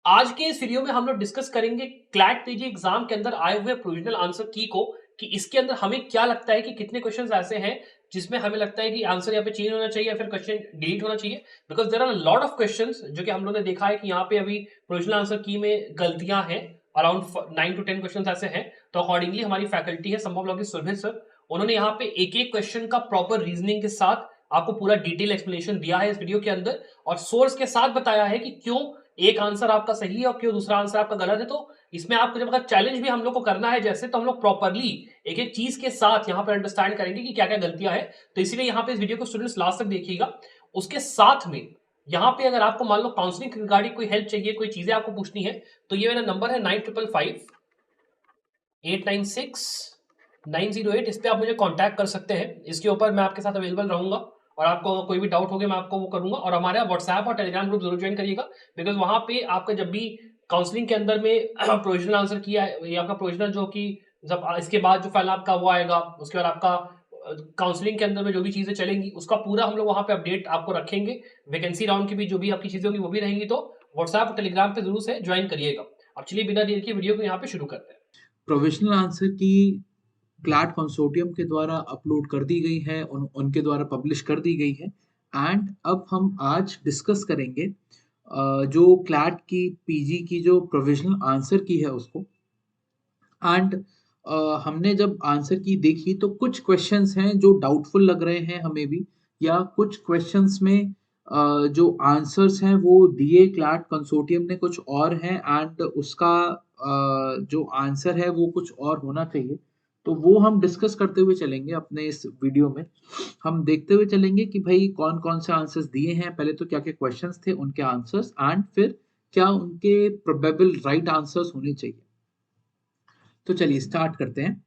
आज के इस वीडियो में हम लोग डिस्कस करेंगे क्लैट पीजी एग्जाम के अंदर आए हुए प्रोविजनल आंसर की को कि इसके अंदर हमें क्या लगता है कि कितने क्वेश्चंस ऐसे हैं जिसमें हमें लगता है कि आंसर यहाँ पे चेंज होना चाहिए या फिर क्वेश्चन डिलीट होना चाहिए because there are lot of questions जो कि हम लोगों ने देखा है कि यहाँ पे अभी प्रोविजनल आंसर की में गलतियां हैं अराउंड 9 to 10 क्वेश्चन ऐसे हैं। तो अकॉर्डिंगली हमारी फैकल्टी है संभव लॉ की सुरभि सर, उन्होंने यहाँ पे एक एक क्वेश्चन का प्रॉपर रीजनिंग के साथ आपको पूरा डिटेल एक्सप्लेनेशन दिया है इस वीडियो के अंदर और सोर्स के साथ बताया है कि क्यों एक आंसर आपका सही है और क्यों दूसरा आंसर आपका गलत है। तो इसमें आपको जब अगर चैलेंज भी हम लोग को करना है जैसे तो हम लोग प्रॉपरली एक एक चीज के साथ यहाँ पर अंडरस्टैंड करेंगे कि क्या क्या गलतियां हैं। तो इसीलिए यहाँ पे इस वीडियो को स्टूडेंट्स लास्ट तक देखिएगा। उसके साथ में यहाँ पे अगर आपको मान लो काउंसलिंग रिगार्डिंग कोई हेल्प चाहिए, कोई चीजें आपको पूछनी है, तो ये मेरा नंबर है 9555-896-908। इस पे आप मुझे कांटेक्ट कर सकते हैं। इसके ऊपर मैं आपके साथ अवेलेबल रहूंगा और आपको कोई भी डाउट हो गया मैं आपको वो करूंगा। और हमारे व्हाट्सएप और टेलीग्राम ग्रुप जरूर ज्वाइन करिएगा बिकॉज वहां पे आपका जब भी काउंसलिंग के अंदर में प्रोविजनल आंसर किया है या आपका प्रोविजनल जो कि जब इसके बाद जो फाइनल आपका वो आएगा उसके बाद आपका काउंसलिंग के अंदर में जो भी चीजें चलेंगी उसका पूरा हम लोग वहां पे अपडेट आपको रखेंगे। वैकेंसी राउंड की भी जो भी आपकी चीजें होंगी वो भी रहेंगी। तो व्हाट्सएप और टेलीग्राम पे जरूर से ज्वाइन करिएगा। अब चलिए बिना देर के वीडियो को यहाँ पे शुरू करते हैं। प्रोविजनल आंसर की क्लैट कंसोर्टियम के द्वारा अपलोड कर दी गई है, उनके द्वारा पब्लिश कर दी गई है। एंड अब हम आज डिस्कस करेंगे जो क्लैट की पीजी की जो प्रोविजनल आंसर की है उसको। एंड हमने जब आंसर की देखी तो कुछ क्वेश्चंस हैं जो डाउटफुल लग रहे हैं हमें भी, या कुछ क्वेश्चंस में जो आंसर्स हैं वो दिए क्लैट कंसोर्टियम ने कुछ और हैं एंड उसका जो आंसर है वो कुछ और होना चाहिए। तो वो हम डिस्कस करते हुए चलेंगे अपने इस वीडियो में। हम देखते हुए चलेंगे कि भाई कौन कौन से आंसर्स दिए हैं, पहले तो क्या क्या क्वेश्चंस थे उनके आंसर्स, एंड फिर क्या उनके प्रोबेबल राइट आंसर्स होने चाहिए। तो चलिए स्टार्ट करते हैं।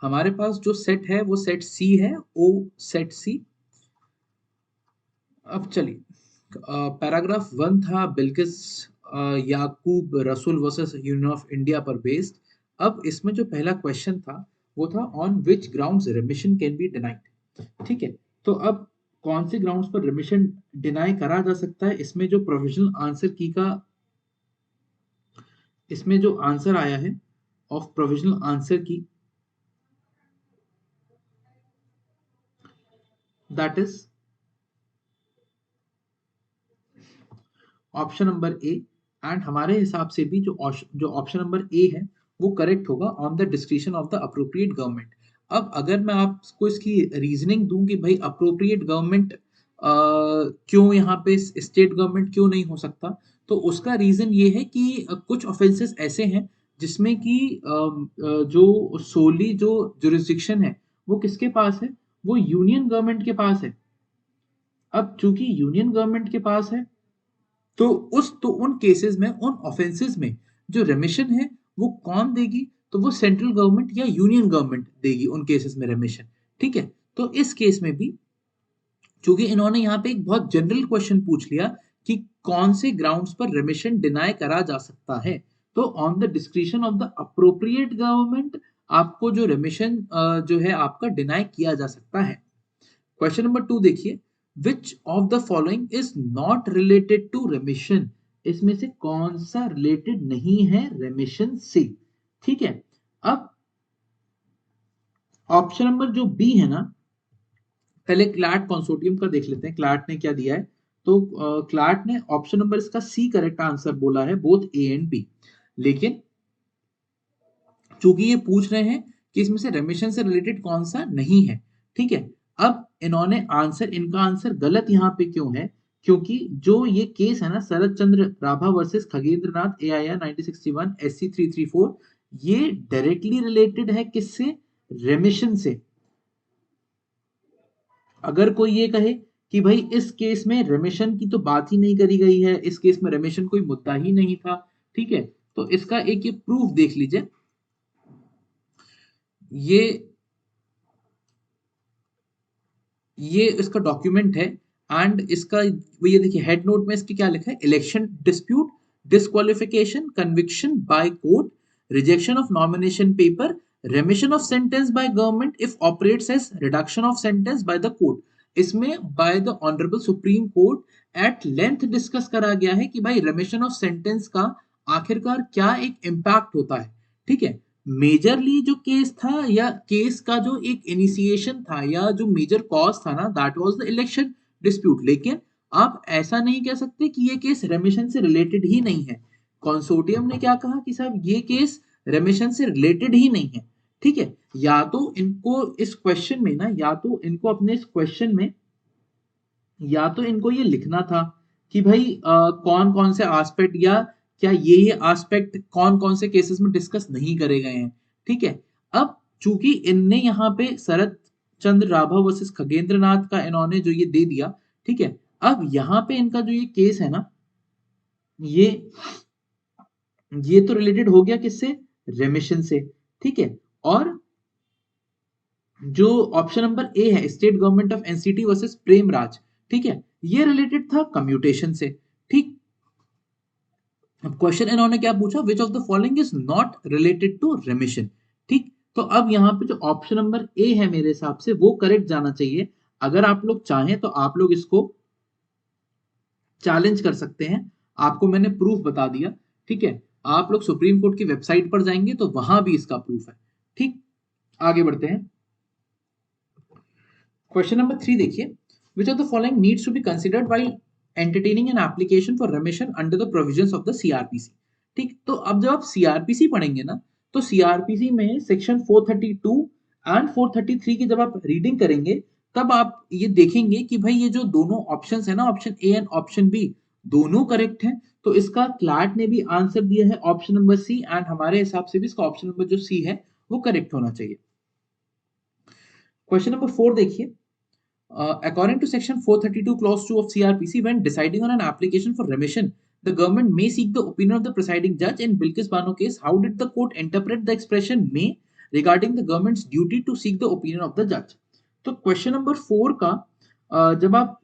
हमारे पास जो सेट है वो सेट सी है, ओ सेट सी। अब चलिए, पैराग्राफ 1 था बिल्किस याकूब रसूल वर्सेस यूनियन ऑफ इंडिया पर बेस्ड। अब इसमें जो पहला क्वेश्चन था वो था on which grounds remission can be denied. ठीक है, तो अब कौन से ग्राउंड्स पर रिमिशन डिनाई करा जा सकता है, इसमें जो प्रोविजनल आंसर की का इसमें जो आंसर आया है ऑफ प्रोविजनल आंसर की, that is option number A. And हमारे हिसाब से भी जो ऑप्शन नंबर ए है वो करेक्ट होगा, on the description of the appropriate government. अब अगर मैं आपको इसकी रीजनिंग दूं कि भाई अप्रोप्रिएट गवर्नमेंट क्यों यहाँ पे स्टेट गवर्नमेंट क्यों नहीं हो सकता, तो उसका रीजन ये है कि कुछ ऑफेंसेस ऐसे हैं जिसमें कि जो सोली जो जुरिस्डिक्शन है वो किसके पास है, वो यूनियन गवर्नमेंट के पास है। अब चूंकि यूनियन गवर्नमेंट के पास है तो उन केसेस में, उन ऑफेंसेस में जो रेमिशन है वो कौन देगी, तो वो सेंट्रल गवर्नमेंट या यूनियन गवर्नमेंट देगी उन केसेस में रेमिशन। ठीक है, तो इस केस में भी चूंकि इन्होंने यहाँ पे एक बहुत जनरल क्वेश्चन पूछ लिया कि कौन से ग्राउंड्स पर रेमिशन डिनाई करा जा सकता है, तो on the description of the appropriate government आपको जो रेमिशन जो है आपका डिनाई किया जा सकता है। क्वेश्चन नंबर 2 देखिए, which of the following is not related to remission. इसमें से कौन सा रिलेटेड नहीं है रेमिशन से। ठीक है, अब ऑप्शन नंबर जो बी है ना, पहले क्लैट कंसोर्टियम का देख लेते हैं क्लैट ने क्या दिया है। तो क्लैट ने ऑप्शन नंबर इसका सी करेक्ट आंसर बोला है, बोथ ए एंड बी। लेकिन चूंकि ये पूछ रहे हैं कि इसमें से रेमिशन से रिलेटेड कौन सा नहीं है। ठीक है, अब इनका आंसर गलत यहाँ पे क्यों है, क्योंकि जो ये केस है ना शरद चंद्र राभा वर्सेस खगेंद्र नाथ AIR 1961 SC 334, ये डायरेक्टली रिलेटेड है किससे, रेमिशन से। अगर कोई ये कहे कि भाई इस केस में रेमिशन की तो बात ही नहीं करी गई है, इस केस में रेमिशन कोई मुद्दा ही नहीं था, ठीक है, तो इसका एक ये प्रूफ देख लीजिए। ये ये इसका डॉक्यूमेंट है एंड इसका ये देखिए हेड नोट में इसके क्या लिखा है, election dispute, disqualification, conviction by court, rejection of nomination paper, remission of sentence by government if operates as reduction of sentence by the court. इसमें by the honourable supreme court at length discuss करा गया है कि भाई रेमिशन of sentence का आखिरकार क्या एक इम्पैक्ट होता है, ठीक है। मेजरली जो केस था या केस का जो एक इनिशिएशन था या जो मेजर कॉज था ना, that was the election dispute. लेकिन आप ऐसा नहीं कह सकते कि ये केस रेमिशन से रिलेटेड ही नहीं है। कंसोर्टियम ने क्या कहा कि साहब ये केस रेमिशन से रिलेटेड ही नहीं है, ठीक है। या तो इनको इस क्वेश्चन में ना, या तो इनको अपने इस क्वेश्चन में, या तो इनको ये लिखना था कि भाई कौन कौन से एस्पेक्ट, या क्या ये एस्पेक्ट कौन कौन से केसेस में डिस्कस नहीं करे गए हैं, ठीक है। अब चूंकि इनने यहाँ पे शरद चंद्र राघव वर्सेस खगेंद्र नाथ का इन्होंने जो ये दे दिया, ठीक है। अब यहाँ पे इनका जो ये केस है ना, ये ये तो रिलेटेड हो गया किससे, रेमिशन से, ठीक है। और जो ऑप्शन नंबर ए है, state government of NCT versus Premraj, ठीक है, ये रिलेटेड था कम्यूटेशन से, ठीक। अब क्वेश्चन इन्होंने क्या पूछा, which of the following is not related to remission, ठीक। तो अब यहाँ पे जो ऑप्शन नंबर ए है मेरे हिसाब से वो करेक्ट जाना चाहिए। अगर आप लोग चाहें तो आप लोग इसको चैलेंज कर सकते हैं, आपको मैंने प्रूफ बता दिया, ठीक है। आप लोग सुप्रीम कोर्ट की वेबसाइट पर जाएंगे तो वहां भी इसका प्रूफ है, ठीक। आगे बढ़ते हैं। क्वेश्चन नंबर 3 देखिए, which of the following needs to be considered while entertaining an application for remission under the provisions of the CRPC, ठीक। तो अब जब आप सीआरपीसी पढ़ेंगे ना, तो सीआरपीसी में सेक्शन 432 एंड 433 की जब आप रीडिंग करेंगे, तब आप ये देखेंगे कि भाई ये जो दोनों ऑप्शंस है ना, option A and option B, दोनों करेक्ट हैं। तो इसका क्लैट ने भी आंसर दिया है ऑप्शन नंबर सी, एंड हमारे हिसाब से भी इसका ऑप्शन नंबर जो सी है वो करेक्ट होना चाहिए। क्वेश्चन नंबर 4 देखिए, according to section 432 clause 2 of CRPC, when deciding on an application for remission, the government may seek the opinion of the presiding judge. In Bilkis Bano case, how did the court interpret the expression may regarding the government's duty to seek the opinion of the judge? तो question number 4 का जब आप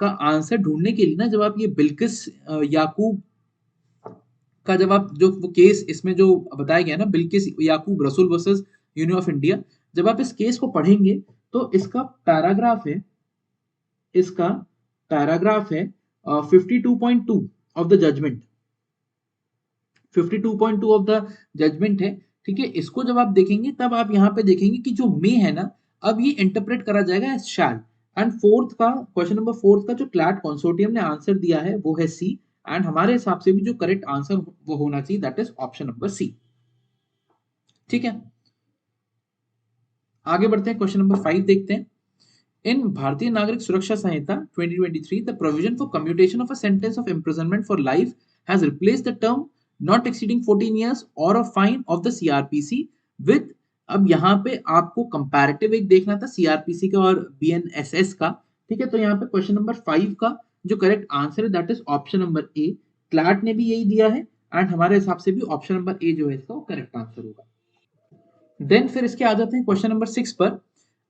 का answer ढूंढने के लिए ना, जब आप ये बिल्किस याकूब का जब आप जो वो केस इसमें जो बताया गया ना, बिल्किस याकूब रसूल वर्सेस यूनियन ऑफ इंडिया, जब आप इस केस को पढ़ेंगे तो इसका पैराग्राफ है, इसका पैराग्राफ है 52.2 of the judgment, 52.2 of the judgment है, ठीक है। इसको जब आप देखेंगे तब आप यहाँ पे देखेंगे कि जो मे है ना, अब ये इंटरप्रेट करा जाएगा एज शैल। एंड फोर्थ का क्वेश्चन नंबर 4 का जो क्लैट कंसोर्टियम ने आंसर दिया है वो है सी, एंड हमारे हिसाब से भी जो करेक्ट आंसर वो होना चाहिए that is option number C, ठीक है। आगे बढ़ते हैं, क्वेश्चन नंबर 5 देखते हैं। In Bharatiya Nagarik Suraksha Sanhita 2023, the provision for commutation of a sentence of imprisonment for life has replaced the term not exceeding 14 years or a fine of the CRPC with, अब यहाँ पे आपको comparative एक देखना था CrPC का और BNSS का, ठीक है। तो यहाँ पे क्वेश्चन नंबर 5 का जो करेक्ट आंसर है that is option number A, CLAT ने भी यही दिया है, एंड हमारे हिसाब से भी ऑप्शन नंबर ए जो है इसका करेक्ट आंसर होगा। देन फिर इसके आ जाते हैं क्वेश्चन नंबर 6 पर।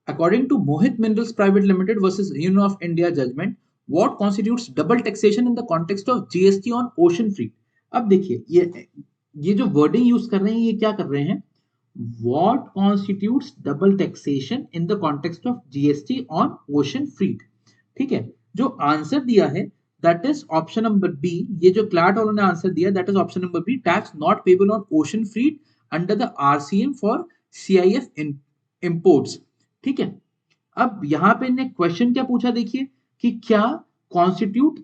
According to Mohit Minerals Private Limited versus Union of India judgment, what constitutes double taxation in the context of GST on ocean freight? अब देखिए ये जो वर्डिंग यूज कर रहे हैं ये क्या कर रहे हैं, what constitutes double taxation in the context of GST on ocean freight, ठीक है। जो आंसर दिया है that is option number B, ये जो क्लैट वालों ने आंसर दिया that is option number B, tax not payable on ocean freight under the RCM for CIF imports, ठीक है। अब यहां पे इन्हें क्वेश्चन क्या पूछा देखिए कि क्या कॉन्स्टिट्यूट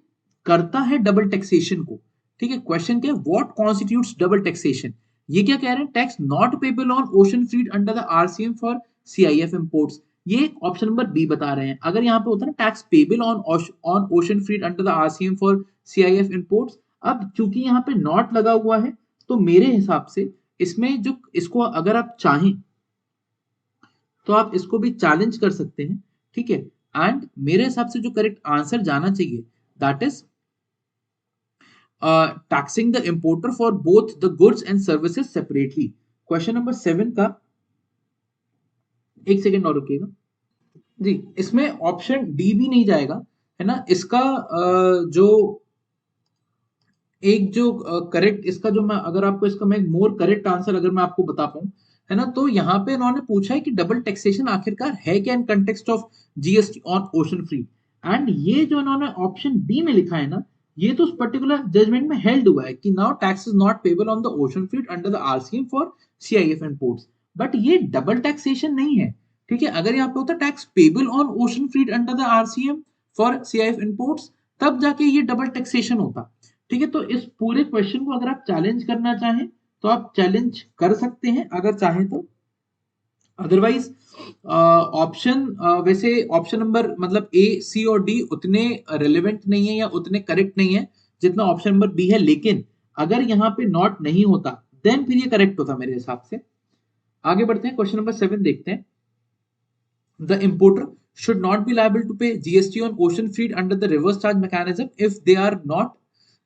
करता है डबल टैक्सेशन को, ठीक है। क्वेश्चन क्या है, व्हाट कॉन्स्टिट्यूट्स डबल टैक्सेशन, ये क्या कह रहे हैं, tax not payable on ocean freight under the RCM for CIF imports, ये ऑप्शन नंबर बी बता रहे हैं। अगर यहाँ पे होता है ना tax payable on ocean freight under the RCM for CIF imports, अब चूंकि यहाँ पे नॉट लगा हुआ है तो मेरे हिसाब से इसमें जो इसको अगर आप चाहें तो आप इसको भी चैलेंज कर सकते हैं, ठीक है। एंड मेरे हिसाब से जो करेक्ट आंसर जाना चाहिए that is taxing the importer for both the goods and services separately. Question number 7 का, एक सेकेंड और रुकिएगा जी, इसमें ऑप्शन डी भी नहीं जाएगा, है ना। इसका जो एक जो करेक्ट इसका जो मैं अगर आपको इसका मैं मोर करेक्ट आंसर अगर मैं आपको बता पाऊं, है ना, तो यहाँ पे इन्होंने पूछा है कि डबल टैक्सेशन आखिरकार है क्या in context of GST on ocean free, and ये जो इन्होंने ऑप्शन बी में लिखा है ना ये तो उस पर्टिकुलर जजमेंट में हेल्ड हुआ है कि now tax is not payable on the ocean fleet under the RCM for CIF and ports, but ये डबल टैक्सेशन नहीं है। ठीक है, अगर यहाँ पे होता tax payable on ocean fleet under the RCM for CIF and ports, तब जाके ये डबल टैक्सेशन होता। ठीक है, तो इस पूरे क्वेश्चन को अगर आप चैलेंज करना चाहें तो आप चैलेंज कर सकते हैं अगर चाहें तो। अदरवाइज ऑप्शन वैसे ऑप्शन नंबर मतलब ए सी और डी उतने रेलेवेंट नहीं है या उतने करेक्ट नहीं है जितना ऑप्शन नंबर बी है, लेकिन अगर यहाँ पे नॉट नहीं होता देन फिर ये करेक्ट होता मेरे हिसाब से। आगे बढ़ते हैं, क्वेश्चन नंबर 7 देखते हैं। The importer should not be liable to pay GST on ocean freight under the reverse charge mechanism if they are not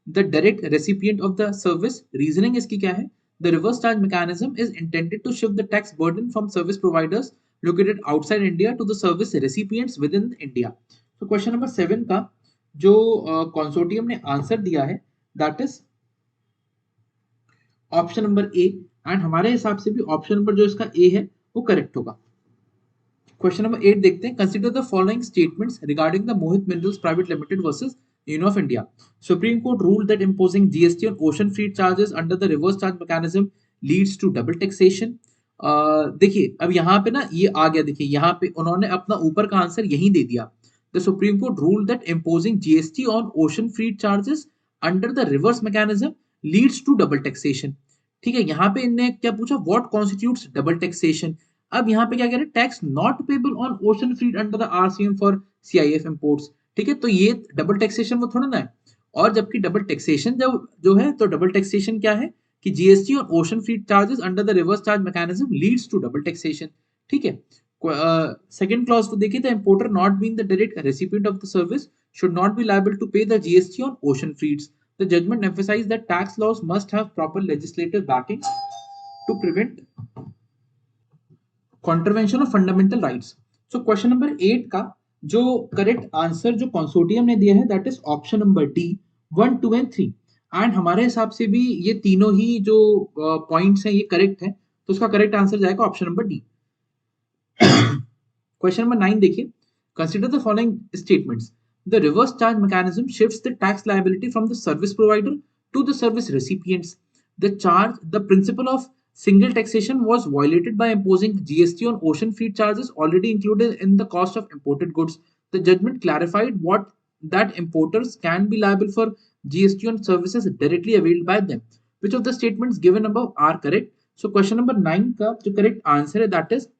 the direct recipient of the service. Reasoning इसकी क्या है? The reverse charge mechanism is intended to shift the tax burden from service providers located outside India to the service recipients within India. So question number 7 का जो consortium ने answer दिया है that is option number A, and हमारे हिसाब से भी option number जो इसका ए है वो करेक्ट होगा। क्वेश्चन नंबर 8 देखते हैं। Consider the following statements regarding the Mohit minerals private limited versus union of India. Supreme court ruled that imposing GST on ocean freight charges under the reverse charge mechanism leads to double taxation. देखिए अब यहाँ पे ना ये आ गया, देखिए यहाँ पे उन्होंने अपना ऊपर का आंसर यही दे दिया। The supreme court ruled that imposing GST on ocean freight charges under the reverse mechanism leads to double taxation। ठीक है, यहाँ पे इनने क्या पूछा, व्हाट कॉन्स्टिट्यूट्स डबल टैक्सेशन। अब यहाँ पे क्या कह रहे हैं, tax not payable on ocean freight under the RCM for CIF imports. ठीक है, तो ये डबल टैक्सेशन वो थोड़ा ना है। और जबकि डबल टैक्सेशन जब जो है तो डबल टैक्सेशन क्या है कि GST on ocean freight charges under the reverse charge mechanism leads to double taxation. ठीक है, सेकंड क्लॉज को देखिए, the importer not being the direct recipient of the service should not be liable to pay the GST on ocean freights. The judgment emphasized that tax laws must have proper legislative backing to prevent contravention of fundamental rights. So question number 8 का जो correct answer जो consortium ने दिया है that is option number D 1, 2 and 3। And हमारे हिसाब से भी ये तीनों ही जो पॉइंट्स हैं ये करेक्ट है, तो उसका करेक्ट आंसर जाएगा option number D. Question number 9 देखिए। Consider the following statements. The reverse charge mechanism shifts the tax liability from the service provider to the service recipients. The principle of single taxation was violated by imposing GST on ocean freight charges already included in the cost of imported goods. The judgment clarified that importers can be liable for GST on services directly availed by them. Which of the statements given above are correct? So question number 9 का जो correct answer है that is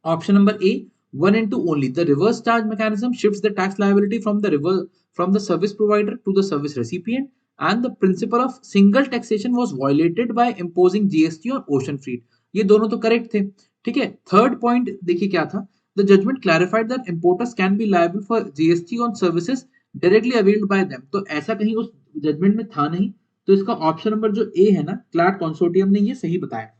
option number A 1 and 2 only. The reverse charge mechanism shifts the tax liability from the service provider to the service recipient, and the principle of single taxation was violated by imposing GST on ocean freight. ये दोनों तो correct थे। ठीक है, third point देखिए क्या था, the judgment clarified that importers can be liable for GST on services directly availed by them. तो ऐसा कहीं उस जजमेंट में था नहीं, तो इसका ऑप्शन नंबर जो ए है ना, क्लैट कंसोर्टियम ने ये सही बताया।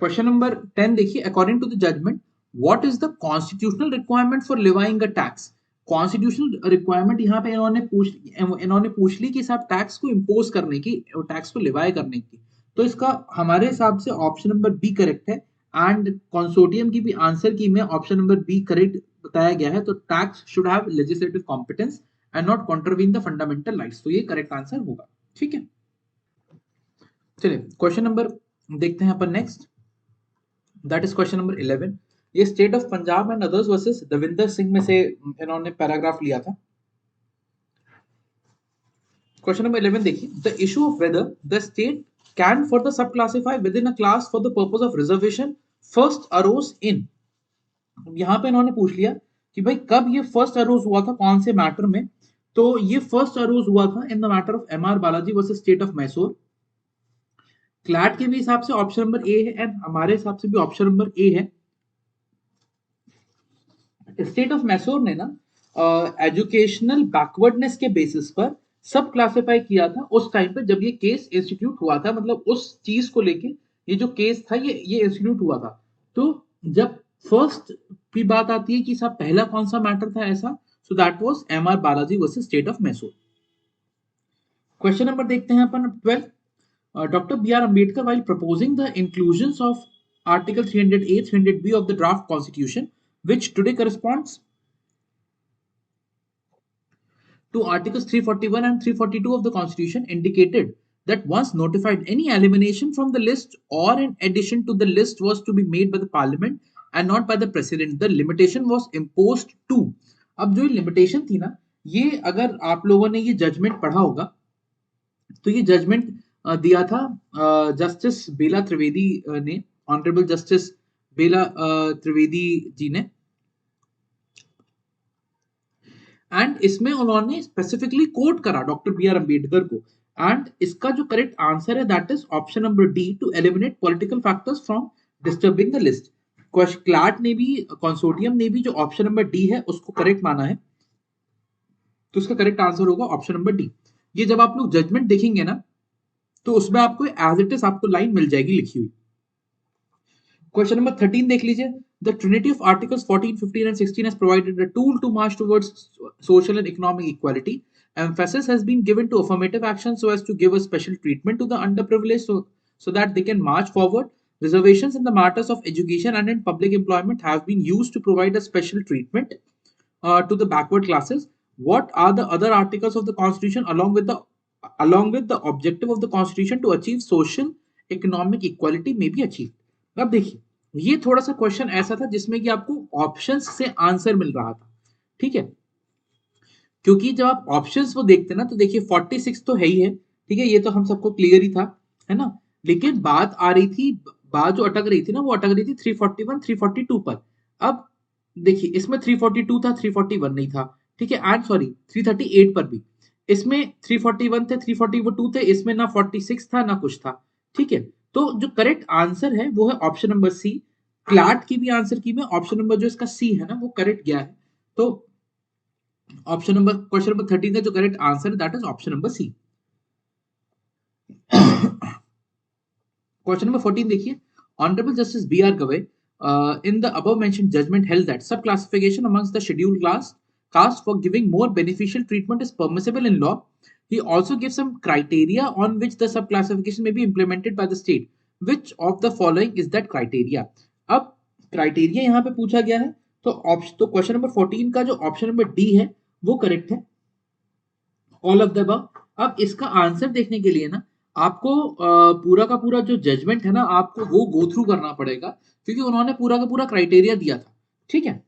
क्वेश्चन नंबर 10 देखिए। According to the judgment what is the constitutional requirement for levying a tax. Constitutional requirement यहाँ पे इन्होंने पूछ ली कि साहब टैक्स को इम्पोज करने की, टैक्स को लिवाई करने की, तो इसका हमारे हिसाब से ऑप्शन नंबर बी करेक्ट है। एंड कंसोर्टियम की भी आंसर की में ऑप्शन नंबर बी करेक्ट बताया गया है। तो tax should have legislative competence and not कॉन्ट्रवीन the fundamental rights, तो ये करेक्ट आंसर होगा। ठीक है, चलिए क्वेश्चन नंबर देखते हैं अपन next, that is question number 11। ये state of Punjab and others versus Davinder Singh में से इन्होंने पैराग्राफ लिया था। क्वेश्चन नंबर 11 देखिए। The issue of whether the state can further sub classify within a class for the purpose of reservation first arose in. यहाँ पे इन्होंने पूछ लिया कि भाई कब ये फर्स्ट अरोज हुआ था, कौन से मैटर में, तो ये फर्स्ट अरोज हुआ था in the matter of M R Balaji versus state of Mysore. CLAT के भी हिसाब से ऑप्शन नंबर ए है एंड हमारे हिसाब से भी ऑप्शन नंबर ए है। स्टेट ऑफ मैसूर ने ना एजुकेशनल बैकवर्डनेस के बेसिस पर सब क्लासिफाई किया था उस टाइम पे जब ये केस इंस्टीट्यूट हुआ था, मतलब उस चीज को लेके ये जो केस था ये इंस्टीट्यूट हुआ था। तो जब फर्स्ट की बात आती है कि साहब पहला कौन सा मैटर था ऐसा, so that was M R Balaji versus state of Mysore. Question number देखते हैं अपन 12। Dr. B.R. Ambedkar, while proposing the inclusions of Article 300A, 300B of the draft Constitution, which today corresponds to Articles 341 and 342 of the Constitution indicated that once notified, any elimination from the list or an addition to the list was to be made by the Parliament and not by the President. The limitation was imposed to. अब जो limitation थी ना, ये अगर आप लोगों ने ये जजमेंट पढ़ा होगा तो ये जजमेंट दिया था जस्टिस बेला त्रिवेदी ने, ऑनरेबल जस्टिस बेला त्रिवेदी जी ने, एंड इसमें उन्होंने स्पेसिफिकली कोट करा डॉक्टर बी आर अम्बेडकर को, एंड इसका जो करेक्ट आंसर है that is option number D, to eliminate political factors from disturbing the list. CLAT ने भी, कंसोर्टियम ने भी जो ऑप्शन नंबर डी है उसको करेक्ट माना है, तो उसका करेक्ट आंसर होगा ऑप्शन नंबर डी। ये जब आप लोग जजमेंट देखेंगे ना तो उसमें आपको एज इट इज आपको लाइन मिल जाएगी लिखी हुई। क्वेश्चन नंबर 13 देख लीजिए। The trinity of Articles 14, 15 and 16 has provided a tool to march towards social and economic equality. Emphasis has been given to affirmative action so as to give a special treatment to the underprivileged so that they can march forward. Reservations in the matters of education and in public employment have been used to provide a special treatment to the backward classes. What are the other articles of the Constitution along with the objective of the Constitution to achieve social economic equality may be achieved? अब देखिए, ये थोड़ा सा question ऐसा था जिसमें कि आपको ऑप्शंस से आंसर मिल रहा था, ठीक है, क्योंकि जब आप ऑप्शंस वो देखते ना तो देखिए 46 तो है ही है, ठीक है, ये तो हम सबको क्लियर ही था, है ना, लेकिन बात आ रही थी, बात जो अटक रही थी ना वो अटक रही थी 341 342 पर। अब देखिए इसमें 342 था, 341 नहीं था, ठीक है, एंड सॉरी 338 पर भी, इसमें 341 थे, 342 थे, इसमें ना 46 था ना कुछ था, ठीक है। तो जो करेक्ट आंसर है वो है ऑप्शन नंबर सी। क्लैट की भी आंसर की में ऑप्शन नंबर जो इसका सी है ना वो करेक्ट गया है, तो ऑप्शन नंबर, क्वेश्चन नंबर 13 का जो करेक्ट आंसर है that is option number C. Question number 14 देखिए। Honourable justice B R Gavai in the above mentioned judgment held that subclassification amongst the scheduled caste for giving more beneficial treatment is permissible in law. He also gives some criteria on which the subclassification may be implemented by the state. Which of the following is that criteria? अब criteria यहाँ पे पूछा गया है, तो question number 14 का जो option number D है वो करेक्ट है, ऑल ऑफ द अबव। अब इसका आंसर देखने के लिए ना आपको पूरा का पूरा जो जजमेंट है ना आपको वो गो थ्रू करना पड़ेगा, क्योंकि उन्होंने पूरा का पूरा क्राइटेरिया दिया था, ठीक है,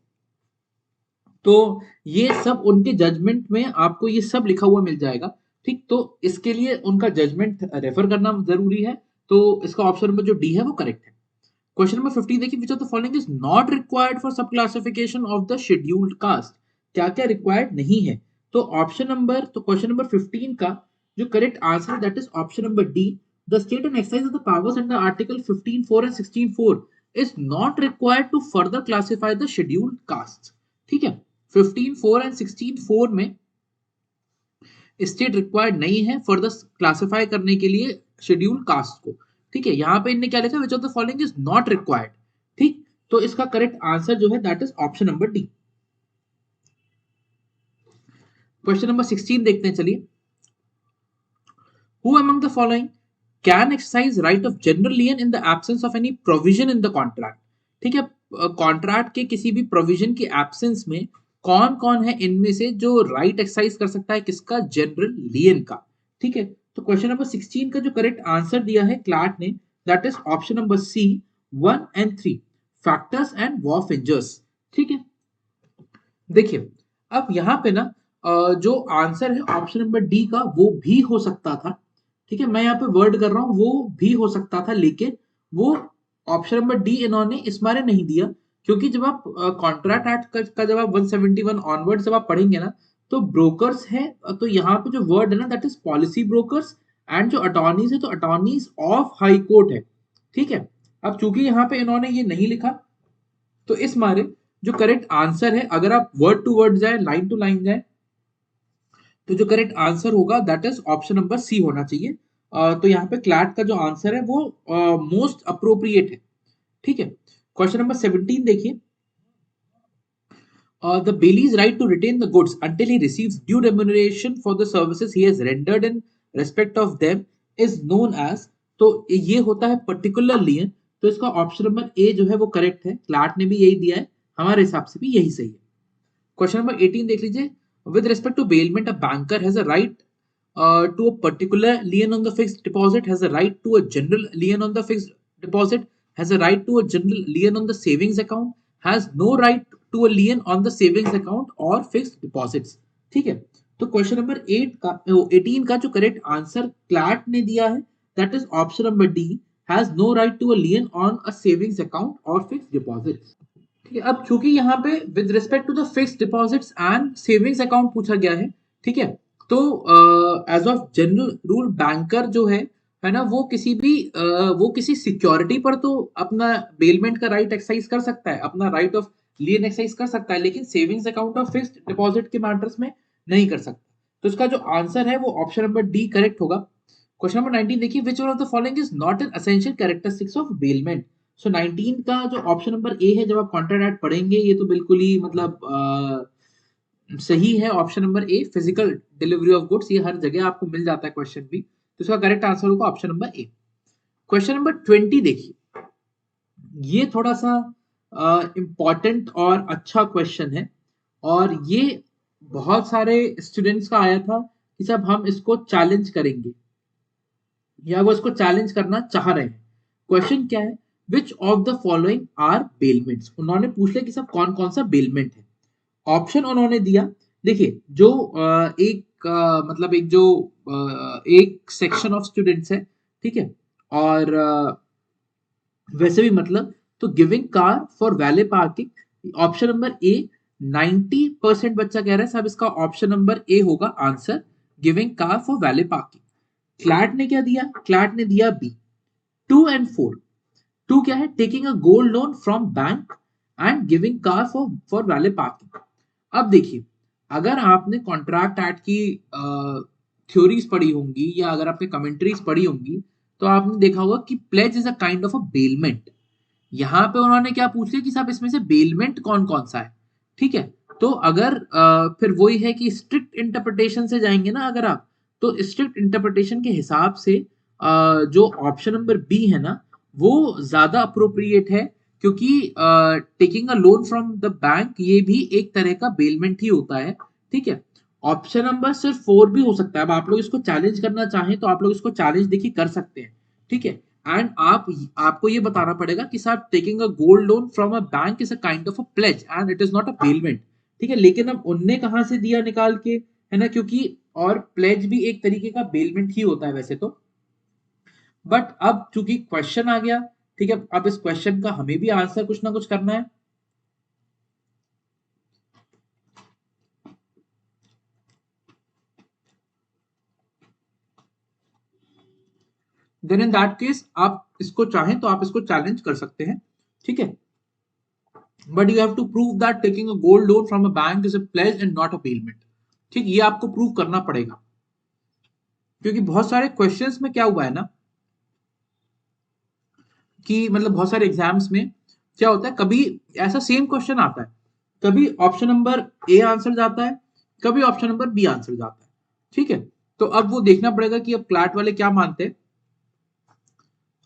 तो ये सब उनके जजमेंट में आपको ये सब लिखा हुआ मिल जाएगा, ठीक, तो इसके लिए उनका जजमेंट रेफर करना जरूरी है, तो इसका ऑप्शन नंबर जो डी है वो करेक्ट है। क्वेश्चन नंबर 15 देखिए, which of the following is not required for sub classification of the scheduled caste? क्या क्या रिक्वायर्ड नहीं है? तो ऑप्शन नंबर, तो क्वेश्चन नंबर 15 का जो करेक्ट आंसर है that is option number D. The state and exercise of the powers under article 15(4) and 16(4) is not required to further classify the scheduled caste, ठीक है, 15(4) and 16(4) में state required नहीं है further classify करने के लिए scheduled caste को, ठीक है। यहाँ पे इन्होंने क्या लिखा, विच of the following is not required, ठीक, तो इसका करेक्ट आंसर जो है that is option number D. Question number 16 देखते हैं, चलिए। Who among the following can exercise right of general lien in the absence of any provision in the contract? ठीक है, कॉन्ट्रैक्ट के किसी भी प्रोविजन की एब्सेंस में कौन कौन है इनमें से जो राइट एक्सरसाइज कर सकता है, किसका, जनरल लियन का, ठीक है। तो क्वेश्चन नंबर 16 का जो करेक्ट आंसर दिया है क्लैट ने that is option number C 1 and 3, factors and वॉफिंजर्स, ठीक है। देखिए अब यहाँ पे ना जो आंसर है ऑप्शन नंबर डी का वो भी हो सकता था, ठीक है, मैं यहाँ पे वर्ड कर रहा हूँ वो भी हो सकता था, लेकिन वो ऑप्शन नंबर डी इन्होंने इस बारे नहीं दिया, क्योंकि जब आप कॉन्ट्रैक्ट एक्ट का जब आप 171 ऑनवर्ड जब आप पढ़ेंगे ना तो ब्रोकर्स है, तो यहाँ पे जो वर्ड है ना that is policy brokers, and जो अटॉर्नीज है तो अटॉर्नीज ऑफ हाई कोर्ट है, ठीक है। अब चूंकि यहाँ पे इन्होंने ये नहीं लिखा तो इस मारे जो करेक्ट आंसर है, अगर आप वर्ड टू वर्ड जाए, लाइन टू लाइन जाए, तो जो करेक्ट आंसर होगा that is option number C होना चाहिए। तो यहाँ पे क्लैट का जो आंसर है वो मोस्ट अप्रोप्रिएट है, ठीक है। क्वेश्चन नंबर 17 देखिए। The bailie's right to retain the goods until he receives due remuneration for the services he has rendered in respect of them is known as, तो ये होता है पर्टिकुलर लियन, तो इसका ऑप्शन नंबर ए जो है वो करेक्ट है, क्लैट ने भी यही दिया है, हमारे हिसाब से भी यही सही है। क्वेश्चन नंबर 18 देख लीजिए। With respect to bailment, a banker has a right to a particular lien on the fixed deposit, has a right to a general lien on the fixed deposit, has a right to a general lien on the savings account, has no right to a lien on the savings account or fixed deposits. ठीक है, तो question number 18 का जो correct answer CLAT ने दिया है that is option number D, has no right to a lien on a savings account और fixed deposits. ठीक है, अब चूंकि यहाँ पे with respect to the fixed deposits and savings account पूछा गया है, ठीक है, तो as of general rule banker जो है ना, वो किसी सिक्योरिटी पर तो अपना बेलमेंट का राइट एक्सरसाइज कर सकता है, अपना राइट ऑफ लियन एक्सरसाइज कर सकता है, लेकिन सेविंग्स अकाउंट और फिक्स्ड डिपॉजिट के मैटर्स में नहीं कर सकता। तो इसका जो आंसर है वो ऑप्शन नंबर डी करेक्ट होगा। क्वेश्चन नंबर 19 देखिए, which one of the following is not an essential characteristics of bailment. So 19 का जो ऑप्शन नंबर ए है, जब आप कॉन्ट्रैक्ट एक्ट पढ़ेंगे ये तो बिल्कुल ही मतलब सही है। Option number A, physical delivery of goods, ये हर जगह आपको मिल जाता है क्वेश्चन भी, तो इसका करेक्ट आंसर होगा option number A. Question number 20 देखिए, ये थोड़ा सा इंपॉर्टेंट और अच्छा क्वेश्चन है, और ये बहुत सारे स्टूडेंट्स का आया था कि सब हम इसको चैलेंज करेंगे या वो इसको चैलेंज करना चाह रहे हैं। क्वेश्चन क्या है, which of the following are bailments. उन्होंने पूछ लिया कि सब कौन कौन सा बेलमेंट है। ऑप्शन उन्होंने दिया, देखिए जो मतलब एक सेक्शन ऑफ स्टूडेंट्स है, ठीक है, और वैसे भी मतलब तो giving car for valet parking, option number A 90% बच्चा कह रहा है साहब इसका ऑप्शन नंबर ए होगा answer, giving car for valet parking. CLAT ने क्या दिया, क्लैट ने दिया बी। 2 and 4, 2 क्या है, taking a gold loan from bank and giving car for valet parking. अब देखिए, अगर आपने कॉन्ट्रैक्ट एक्ट की थ्योरीज पढ़ी होंगी या अगर आपने कमेंट्रीज पढ़ी होंगी, तो आपने देखा होगा कि pledge is a kind of a bailment. यहाँ पे उन्होंने क्या पूछ लिया कि साहब इसमें से बेलमेंट कौन कौन सा है, ठीक है। तो अगर फिर वही है कि स्ट्रिक्ट इंटरप्रिटेशन से जाएंगे ना अगर आप, तो स्ट्रिक्ट इंटरप्रिटेशन के हिसाब से जो ऑप्शन नंबर बी है ना, वो ज्यादा अप्रोप्रिएट है, क्योंकि taking a loan from the bank ये भी एक तरह का बेलमेंट ही होता है, ठीक है। ऑप्शन नंबर सिर्फ 4 भी हो सकता है। अब आप लोग इसको चैलेंज करना चाहें तो आप लोग इसको चैलेंज देखिए कर सकते हैं, ठीक है। एंड आपको ये बताना पड़ेगा कि साहब taking a gold loan from a bank is a kind of a pledge and it is not a bailment, ठीक है। लेकिन अब उनने कहां से दिया निकाल के, है ना, क्योंकि और प्लेज भी एक तरीके का बेलमेंट ही होता है वैसे तो, बट अब चूंकि क्वेश्चन आ गया, ठीक है, अब इस क्वेश्चन का हमें भी आंसर कुछ ना कुछ करना है। देन इन दैट केस आप इसको चाहें तो आप इसको चैलेंज कर सकते हैं, ठीक है। But you have to prove that taking a gold loan from a bank is a pledge and not a bailment, ठीक, ये आपको प्रूव करना पड़ेगा। क्योंकि बहुत सारे क्वेश्चंस में क्या हुआ है ना, कि मतलब बहुत सारे एग्जाम्स में क्या होता है, कभी ऐसा सेम क्वेश्चन आता है, कभी ऑप्शन नंबर ए आंसर जाता है, कभी ऑप्शन नंबर बी आंसर जाता है, ठीक है। तो अब वो देखना पड़ेगा कि अब क्लैट वाले क्या मानते हैं।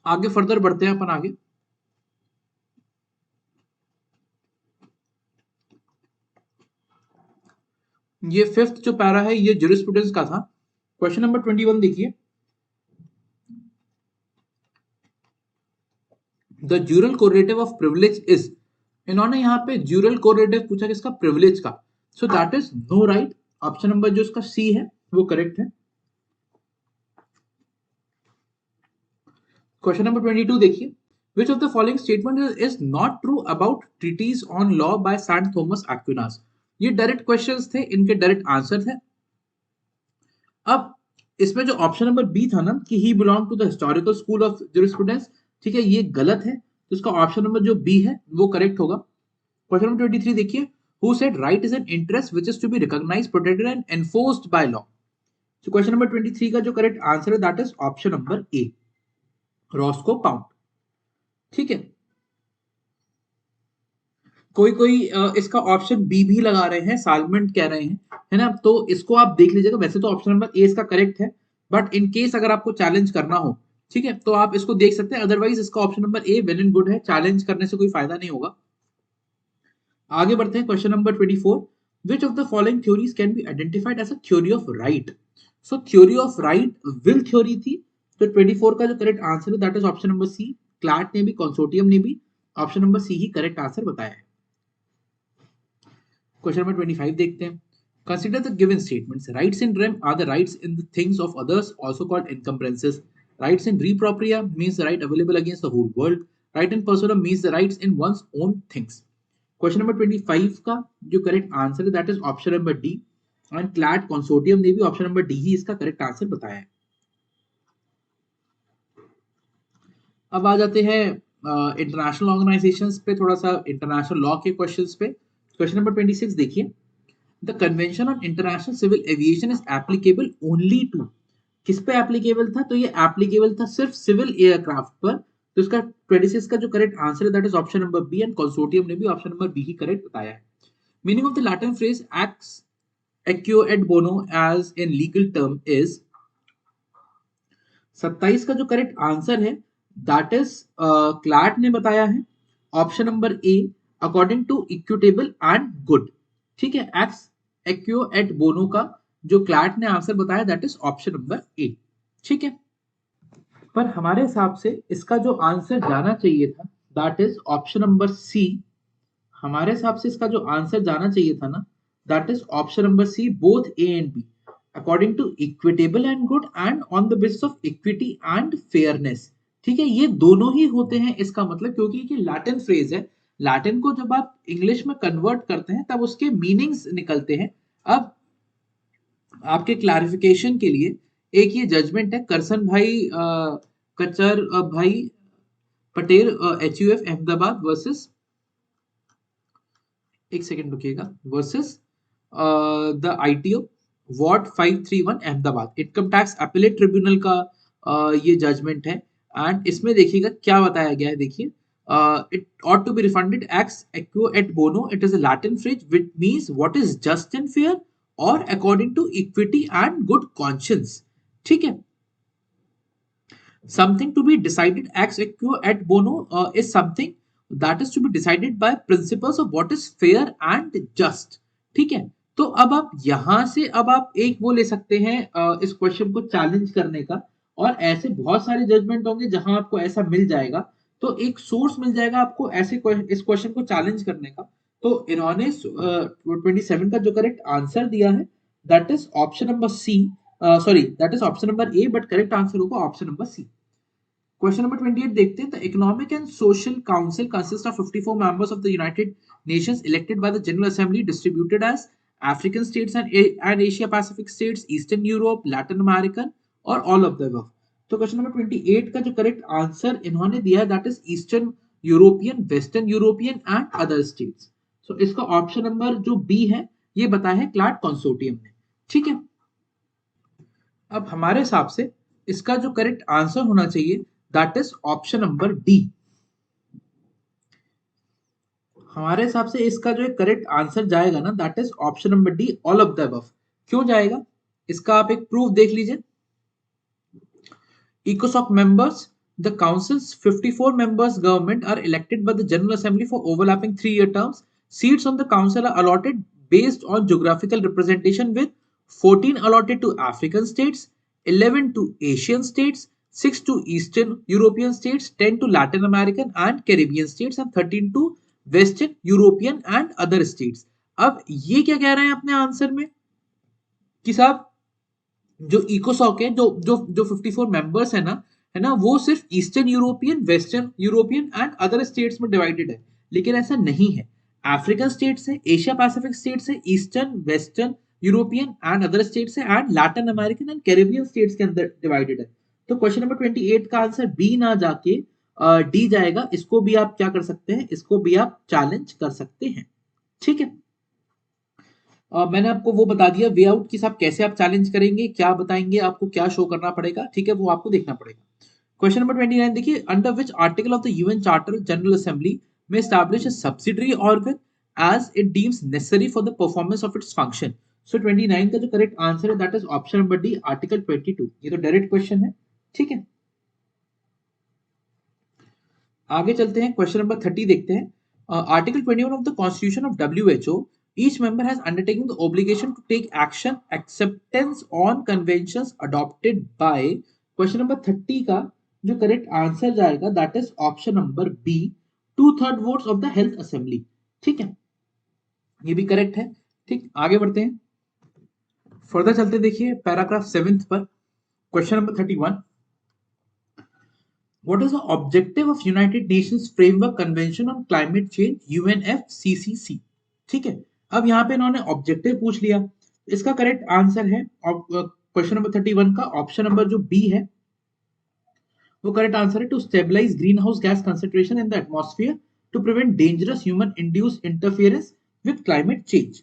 आगे फर्दर बढ़ते हैं अपन आगे। ये फिफ्थ जो पैरा है ये ज्यूरिस्प्रूडेंस का था। क्वेश्चन नंबर 21 देखिए, the jural correlative of privilege is, इन्होंने यहाँ पे ड्यूरल कोरिलेटिव पूछा किसका, प्रिविलेज का, so that is no right. Option number जो इसका सी है वो करेक्ट है। क्वेश्चन नंबर 22 देखिए, which of the following statement is not true about treatise on law by Saint Thomas Aquinas। ये डायरेक्ट क्वेश्चंस थे, इनके डायरेक्ट आंसर थे। अब इसमें जो ऑप्शन नंबर बी था ना कि he belong to the historical school of jurisprudence, ठीक है, ये गलत है, तो इसका ऑप्शन नंबर जो बी है वो करेक्ट होगा। क्वेश्चन नंबर 23 देखिए, who said right is an interest which is to be recognised, protected and enforced by law. So question number 23 का जो करेक्ट आंसर है that is option number A, Roscoe Pound, ठीक है। कोई कोई इसका ऑप्शन बी भी लगा रहे हैं, सालमेंट कह रहे हैं, है ना, तो इसको आप देख लीजिएगा। वैसे तो ऑप्शन नंबर ए इसका करेक्ट है, बट इन केस अगर आपको चैलेंज करना हो, ठीक है, तो आप इसको देख सकते हैं, अदरवाइज इसका option number A well and good है, चैलेंज करने से कोई फायदा नहीं होगा। आगे बढ़ते हैं, question number 24, Which of the following theories can be identified as a theory of right? So theory of right will theory थी, तो 24 का जो करेक्ट आंसर है that is option number C. CLAT ने भी कंसोर्टियम ने भी ऑप्शन नंबर सी ही करेक्ट आंसर बताया है. क्वेश्चन नंबर 25 देखते हैं. Consider the given statements. Rights in rem are the rights in the things of others, also called encumbrances. Rights in re propria means the right available against the whole world. Right in personam means the rights in one's own things. Question number 25 का जो correct answer है that is option number D. And CLAT consortium ने भी option number D ही इसका correct answer बताया है. अब आ जाते हैं इंटरनेशनल ऑर्गेनाइजेशंस पे, थोड़ा सा इंटरनेशनल लॉ के क्वेश्चंस पे. क्वेश्चन नंबर 26 देखिए. The convention on international civil aviation is applicable only to. किस पे एप्लीकेबल था? तो ये एप्लीकेबल था सिर्फ सिविल एयरक्राफ्ट पर. तो इसका 26 का जो करेक्ट आंसर है that is option number B. And consortium ने भी ऑप्शन नंबर बी ही करेक्ट बताया है. Meaning of the Latin phrase ex aequo et bono as in legal term is. 27 का जो करेक्ट आंसर है दैट इज क्लैट ने बताया है option number A, according to equitable and good. ठीक है, एक्स एक्यो एट बोनो का जो क्लैट ने आंसर बताया दैट इज ऑप्शन नंबर ए. ठीक है, पर हमारे हिसाब से इसका जो आंसर जाना चाहिए था that is option number C. हमारे हिसाब से इसका जो आंसर जाना चाहिए था ना that is option number C, both A and B, according to equitable and good and on the basis of equity and fairness. ठीक है, ये दोनों ही होते हैं इसका मतलब, क्योंकि ये लैटिन फ्रेज है. लैटिन को जब आप इंग्लिश में कन्वर्ट करते हैं तब उसके मीनिंग्स निकलते हैं. अब आपके क्लैरिफिकेशन के लिए एक ये जजमेंट है करसन भाई कचर भाई पटेल HUF अहमदाबाद वर्सेस, एक सेकंड रुकिएगा, versus the ITO ward 531 Ahmedabad. Income tax appellate tribunal का ये जजमेंट है. एंड इसमें देखिएगा क्या बताया गया है. देखिए, it ought to be refunded ex equo et bono. It is a Latin phrase which means what is just and fair or according to equity and good conscience. ठीक है, something to be decided ex equo et bono is something that is to be decided by principles of what is fair and just. ठीक है, तो अब आप यहां से अब आप एक वो ले सकते हैं इस क्वेश्चन को चैलेंज करने का. और ऐसे बहुत सारे जजमेंट होंगे जहां आपको ऐसा मिल जाएगा, तो एक सोर्स मिल जाएगा आपको ऐसे इस क्वेश्चन को चैलेंज करने का. तो इन्होंने 27 का जो करेक्ट आंसर दिया है that is option number C, sorry that is option number A, but correct answer होगा option number C. Question number 28 देखते हैं. The economic and social council consist of 54 members of the United Nations elected by the general assembly distributed as African states and Asia Pacific states, Eastern Europe, Latin American और all of the above. तो question number 28 का जो correct answer इन्होंने दिया है that is eastern European, western European and other states. So इसका option number जो B है ये बताया है क्लैट कंसोर्टियम ने. ठीक है, अब हमारे हिसाब से इसका जो करेक्ट आंसर होना चाहिए that is option number D. हमारे हिसाब से इसका जो करेक्ट आंसर जाएगा ना that is option number D, all of the above. क्यों जाएगा इसका आप एक प्रूफ देख लीजिए. ECOSOC members, the council's 54 members government are elected by the General Assembly for overlapping 3-year terms. Seats on the council are allotted based on geographical representation with 14 allotted to African states, 11 to Asian states, 6 to Eastern European states, 10 to Latin American and Caribbean states and 13 to Western European and other states. अब ये क्या कह रहे हैं अपने answer में कि साहब जो इकोसॉक है, जो 54 मेंबर्स है ना, वो सिर्फ eastern European, western European and other states में डिवाइडेड है. लेकिन ऐसा नहीं है. अफ्रीकन स्टेट्स है, एशिया पैसिफिक स्टेट्स है, eastern western European and other states है and Latin American and Caribbean states के अंदर डिवाइडेड है. तो क्वेश्चन नंबर 28 का आंसर बी ना जाके डी जाएगा. इसको भी आप क्या कर सकते हैं, इसको भी आप चैलेंज कर सकते हैं. ठीक है, मैंने आपको वो बता दिया वे आउट की साहब कैसे आप चैलेंज करेंगे, क्या बताएंगे, आपको क्या शो करना पड़ेगा. ठीक है, वो आपको देखना पड़ेगा. क्वेश्चन नंबर 29 देखिए. Under which article of the UN charter general assembly में establish a subsidiary organ as it deems necessary for the performance of its function. So 29 का जो करेक्ट आंसर है that is option number D, article 22. ये तो direct question है. ठीक है, आगे चलते हैं. क्वेश्चन नंबर 30 देखते हैं. Article 21 of the constitution of WHO Each member has undertaken the obligation to take action acceptance on conventions adopted by. Question number 30 का जो करेक्ट आंसर जाएगा that is option number B, 2/3 votes of the health assembly. ठीक है, ये भी correct है। ठीक, आगे बढ़ते हैं, फर्दर चलते देखिए पैराग्राफ 7 पर। Question number 31, What is the objective of United Nations Framework Convention on Climate Change UNFCCC? ठीक है, अब यहाँ पे इन्होंने ऑब्जेक्टिव पूछ लिया, इसका करेक्ट आंसर है क्वेश्चन नंबर 31 का ऑप्शन नंबर जो बी है वो करेक्ट आंसर है, to stabilise greenhouse gas concentration in the atmosphere to prevent dangerous human induced interference with climate change.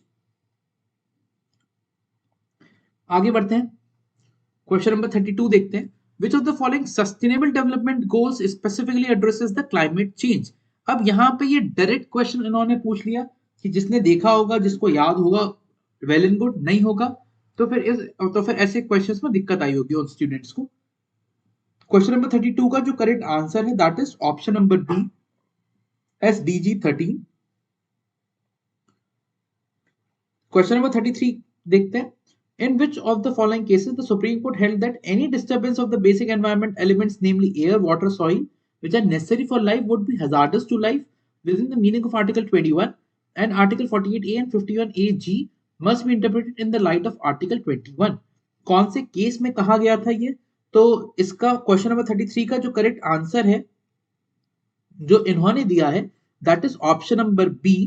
आगे बढ़ते हैं, क्वेश्चन नंबर 32 देखते हैं, Which of the following sustainable development goals specifically addresses the climate change? अब यहाँ पे ये direct question इन्होंने पूछ लिया कि जिसने देखा होगा जिसको याद होगा वेल एंड गुड, नहीं होगा तो फिर ऐसे क्वेश्चंस में दिक्कत आई होगी उन स्टूडेंट्स को। क्वेश्चन नंबर 32 का जो करेक्ट आंसर है that is option number B, SDG 13। Question number 33 देखते हैं, In which of the following cases the Supreme Court held that any disturbance of the basic environment elements, namely air, water, soil, which are necessary for life, would be hazardous to life within the meaning of Article 21 and Article 48A and 51AG must be interpreted in the light of Article 21? कौन से case में कहा गया था ये? तो इसका question number 33 का जो करेक्ट आंसर है जो इन्होंने दिया है that is option number B,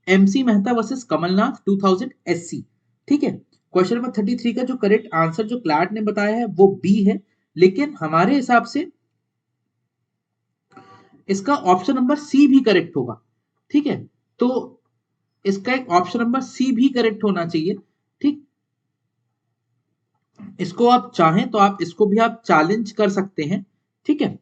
MC Mehta versus Kamal Nath 2000 SC। ठीक है, क्वेश्चन नंबर 33 का जो करेक्ट आंसर जो क्लैट ने बताया है वो बी है, लेकिन हमारे हिसाब से इसका ऑप्शन नंबर सी भी करेक्ट होगा। ठीक है, तो इसका एक ऑप्शन नंबर सी भी करेक्ट होना चाहिए। ठीक, इसको आप चाहें तो आप इसको भी आप चैलेंज कर सकते हैं। ठीक है,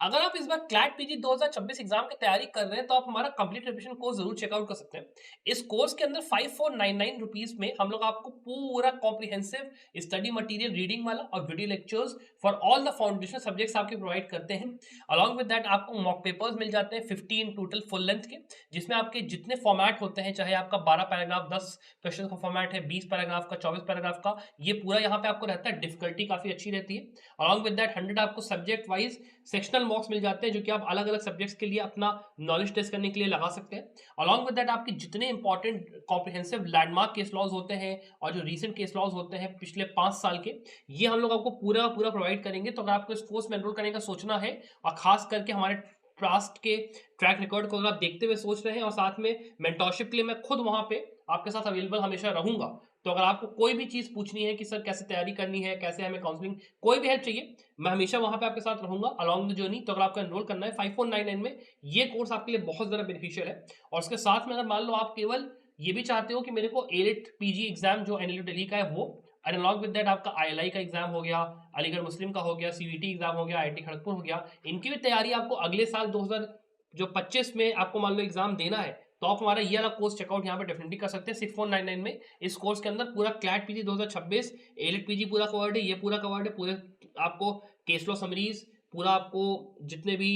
अगर आप इस बार क्लैट पीजी 2026 एग्जाम की तैयारी कर रहे हैं तो आप हमारा कंप्लीट रिविजन कोर्स जरूर चेकआउट कर सकते हैं। इस कोर्स के अंदर 5499 रुपीज में हम लोग आपको पूरा कॉम्प्रिहेंसिव स्टडी मटेरियल रीडिंग वाला और video lectures for all the foundational subjects आपके प्रोवाइड करते हैं। अलॉन्ग विद दैट आपको मॉक पेपर्स मिल जाते हैं 15 टोटल फुल लेंथ के, जिसमें आपके जितने फॉर्मेट होते हैं, चाहे आपका 12 पैराग्राफ 10 क्वेश्चन का फॉर्मेट है, 20 पैराग्राफ का, 24 पैराग्राफ का, ये पूरा यहाँ पे आपको रहता है। डिफिकल्टी काफी अच्छी रहती है। अलॉन्ग विद दैट 100 आपको सब्जेक्ट वाइज सेक्शनल मॉक्स मिल जाते हैं जो कि आप अलग अलग सब्जेक्ट्स के लिए अपना नॉलेज टेस्ट करने के लिए लगा सकते हैं। अलॉन्ग विद दैट आपके जितने important comprehensive landmark case laws होते हैं और जो रीसेंट केस लॉज होते हैं पिछले 5 साल के, ये हम लोग आपको पूरा पूरा प्रोवाइड करेंगे। तो अगर आपको इस कोर्स में एनरोल करने का सोचना है और खास करके हमारे पास्ट के ट्रैक रिकॉर्ड को अगर आप देखते हुए सोच रहे हैं और साथ में मेंटरशिप के लिए मैं खुद वहां पे आपके साथ अवेलेबल हमेशा रहूंगा, तो अगर आपको कोई भी चीज पूछनी है कि सर कैसे तैयारी करनी है, कैसे हमें काउंसलिंग, कोई भी हेल्प चाहिए, मैं हमेशा वहां पे आपके साथ रहूंगा अलॉन्ग द जर्नी। तो अगर आपको एनरोल करना है 5499 में, ये कोर्स आपके लिए बहुत ज्यादा बेनिफिशियल है। और उसके साथ में अगर मान लो आप केवल ये भी चाहते हो कि मेरे को एलिट पीजी एग्जाम जो एनएलयू दिल्ली का है वो, एंड अलॉन्ग विद दैट आपका ILI का एग्जाम हो गया, अलीगढ़ मुस्लिम का हो गया, CVT एग्जाम हो गया, IIT खड़गपुर हो गया, इनकी भी तैयारी आपको अगले साल 2025 में आपको मान लो एग्जाम देना है, तो आप हमारा ये वाला कोर्स चेकआउट यहाँ पे डेफिनेटली कर सकते हैं 6499 में। इस कोर्स के अंदर पूरा क्लैट पीजी 2026 एलिट पीजी पूरा कवर्ड है, ये पूरा कवर्ड है, पूरे आपको केस लॉ समरीज, पूरा आपको जितने भी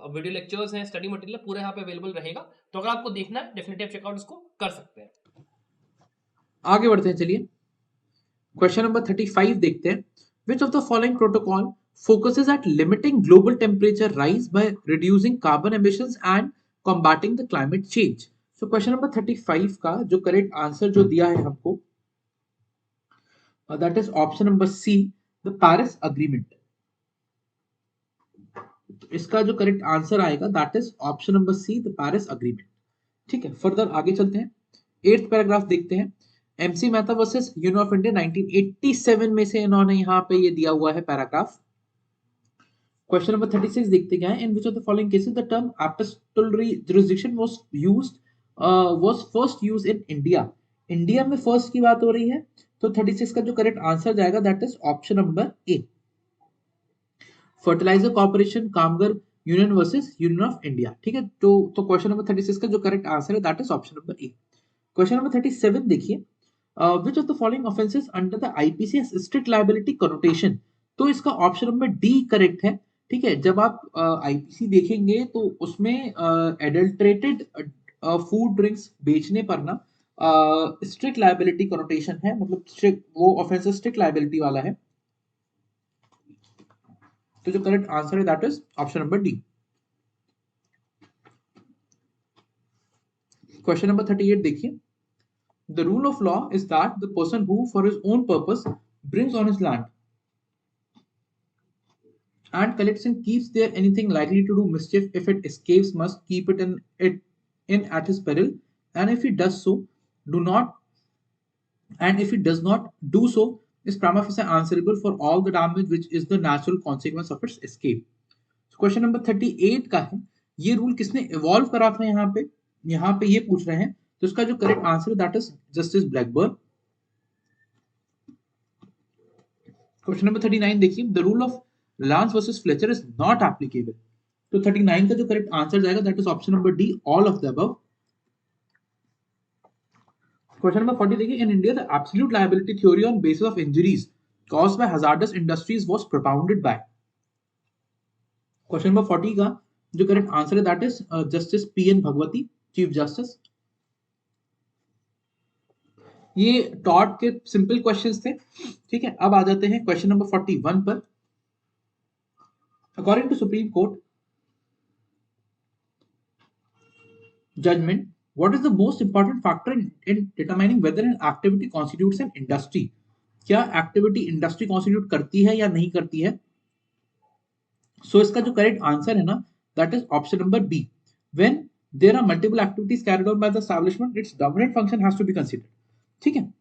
वीडियो लेक्चर्स हैं, स्टडी मटेरियल पूरा यहाँ पे अवेलेबल रहेगा। तो अगर आपको देखना है डेफिनेटली आप चेकआउट इसको कर सकते हैं। आगे बढ़ते हैं, चलिए क्वेश्चन नंबर 35 देखते हैं, which of the following protocol focuses at limiting global temperature rise by reducing carbon emissions and combating the climate change? So question number 35 का जो करेक्ट आंसर जो दिया है हमको that is option number C, the Paris agreement. इसका जो correct answer आएगा that is option number C, the Paris agreement. ठीक है, फर्दर आगे चलते हैं, 8th पैराग्राफ देखते हैं, MC Mehta versus union of India 1987 में से इन्होंने यहाँ पे ये दिया हुआ है पैराग्राफ। क्वेश्चन नंबर 36 देखते क्या है, in which of the following cases the term epistolary jurisdiction was first used in India? India में फर्स्ट की बात हो रही है, तो 36 का जो करेक्ट आंसर जाएगा that is option number A, fertilizer corporation Kamgar union versus union of India. ठीक है, तो क्वेश्चन नंबर 36 का जो करेक्ट आंसर है that is option number A. Question number 37 देखिए, which of the following offenses under the IPC has strict liability connotation? तो इसका option number D correct है। ठीक है, जब आप IPC देखेंगे तो उसमें एडल्ट्रेटेड फूड ड्रिंक्स बेचने पर ना स्ट्रिक्ट लायबिलिटी कनोटेशन है, मतलब strict, वो ऑफेंस स्ट्रिक्ट लायबिलिटी वाला है। तो जो करेक्ट आंसर है that is option number D. Question number 38 देखिए, the rule of law is that the person who for his own purpose brings on his land and collects and keeps there anything likely to do mischief if it escapes must keep it in at his peril, and if he does so do not and if he does not do so is prima facie answerable for all the damage which is the natural consequence of its escape। Question number 38 का है, ये rule किसने evolve करा था यहाँ पे ये पूछ रहे हैं। तो इसका जो करेक्ट आंसर है that is justice Blackburn. Question number 39 देखिए, the rule of lance versus Fletcher is not applicable. तो 39 का जो करेक्ट आंसर जाएगा that is option number D, all of the above. Question number 40 देखिए, in India the absolute liability theory on basis of injuries caused by hazardous industries was propounded by। Question number 40 का जो correct answer है that is justice PN Bhagwati, chief justice. ये taught के simple questions थे, ठीक है। अब आ जाते हैं क्वेश्चन नंबर 41 पर। According to supreme court judgment, what is the most important factor in determining whether an activity constitutes an industry. क्या एक्टिविटी इंडस्ट्री कॉन्स्टिट्यूट करती है या नहीं करती है। सो इसका जो करेक्ट आंसर है ना that is option number B, when there are multiple activities carried out by the establishment its dominant function has to be considered. ठीक है,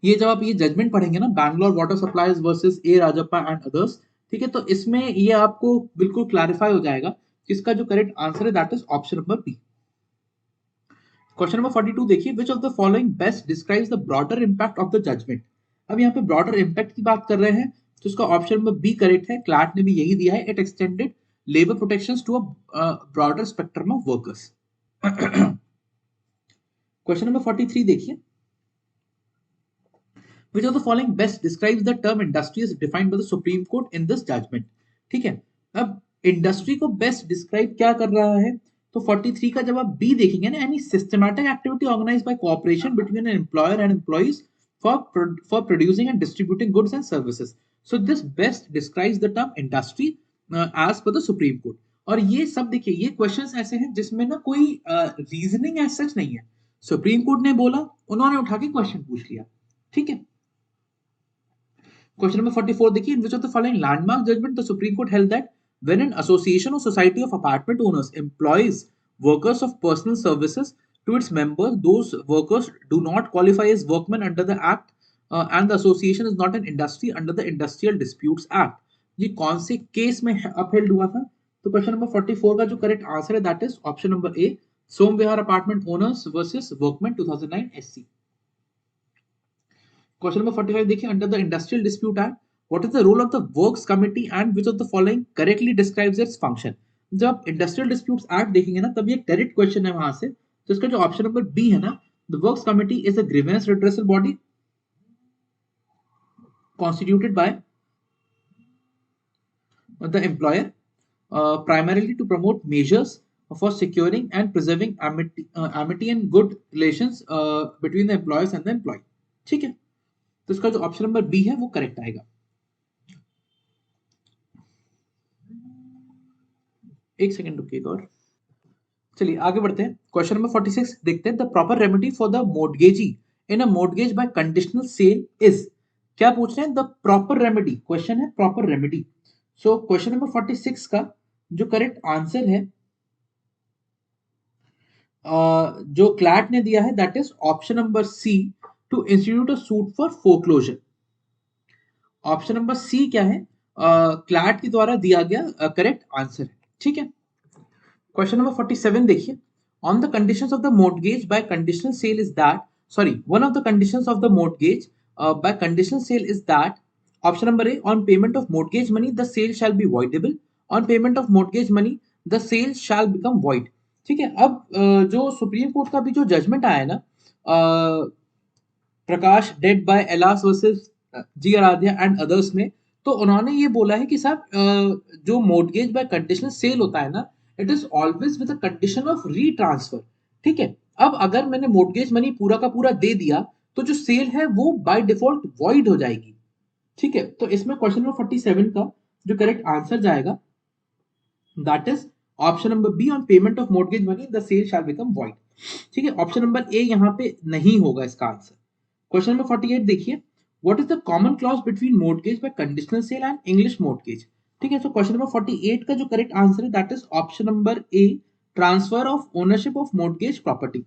ये जब आप ये जजमेंट पढ़ेंगे ना, Bangalore water supplies versus A Rajappa and others, ठीक है, तो इसमें ये आपको बिल्कुल क्लैरिफाई हो जाएगा। इसका जो करेक्ट आंसर है that is option number B. Question number 42 देखिए, which of the following best describes the broader impact of the judgment. अब यहाँ पे ब्रॉडर इंपैक्ट की बात कर रहे हैं, तो इसका ऑप्शन नंबर बी करेक्ट है। क्लैट ने भी यही दिया है, it extended labour protections to a broader spectrum of workers. Question number 43 देखिए, which of the following best describes the term industry as defined by the Supreme Court in this judgment। ठीक है, अब industry को best describe क्या कर रहा है, तो 43 का जब आप बी देखेंगे ना, any systematic activity organised by cooperation between an employer and employees for producing and distributing goods and services। so this best describes the term industry as per the Supreme Court। और ये सब देखिए, ये क्वेश्चंस ऐसे हैं जिसमें ना कोई रीजनिंग एज सच नहीं है, सुप्रीम कोर्ट ने बोला, उन्होंने उठा के क्वेश्चन पूछ लिया। ठीक है, क्वेश्चन नंबर 44 देखिए, in which of the following landmark judgment the Supreme Court held that when an association or society of apartment owners employs workers of personal services to its members, those workers do not qualify as workmen under the act and the association is not an industry under the Industrial Disputes Act। ये कौन से case में upheld हुआ था, तो question number 44 का जो correct answer है that is option number A, Som Vihar apartment owners versus workmen 2009 SC। Question number 45 देखिए, under the industrial dispute act what is the role of the works committee and which of the following correctly describes its function. जब आप industrial disputes act देखेंगे ना, तब ये direct question है वहां से, तो इसका जो ऑप्शन नंबर बी है ना, the works committee is a grievance redressal body constituted by the employer primarily to promote measures for securing and preserving amity and good relations between the employers and the employee। ठीक है, तो इसका जो option number B है वो correct आएगा। एक second रुकिए और चलिए आगे बढ़ते हैं। क्वेश्चन नंबर 46 देखते हैं, the proper remedy for the mortgagee in a mortgage by conditional sale is. क्या पूछ रहे हैं, द प्रॉपर रेमेडी, क्वेश्चन है proper remedy. So question number 46 का जो करेक्ट आंसर है जो क्लैट ने दिया है that is option number C, to institute a suit for foreclosure. Option number C क्या है, क्लैट के द्वारा दिया गया करेक्ट आंसर है। ठीक है, क्वेश्चन नंबर 47 देखिए, on the conditions of the mortgage by conditional sale is that, sorry, one of the conditions of the mortgage by conditional sale is that, option number A, on payment of mortgage money the sale shall be voidable, on payment of mortgage money the sale shall become void. ठीक है, अब जो supreme court का भी जो judgement आया है ना, Prakash dead by LRs versus G Aradhya and others में, तो उन्होंने ये बोला है कि साहब जो मोर्टगेज बाय कंडीशनल सेल होता है ना, it is always with a condition of retransfer. ठीक है, अब अगर मैंने मोर्टगेज मनी पूरा का पूरा दे दिया तो जो सेल है वो बाय डिफॉल्ट वॉइड हो जाएगी। ठीक है, तो इसमें क्वेश्चन नंबर 47 का जो करेक्ट आंसर जाएगा that is option number B, on payment of mortgage money the sale shall become void. ठीक है, ऑप्शन नंबर ए यहाँ पे नहीं होगा इसका आंसर। क्वेश्चन नंबर 48 देखिए, what is the common clause between mortgage by conditional sale and English mortgage. ठीक है, सो क्वेश्चन नंबर 48 का जो करेक्ट आंसर है that is option number A, transfer of ownership of mortgage property.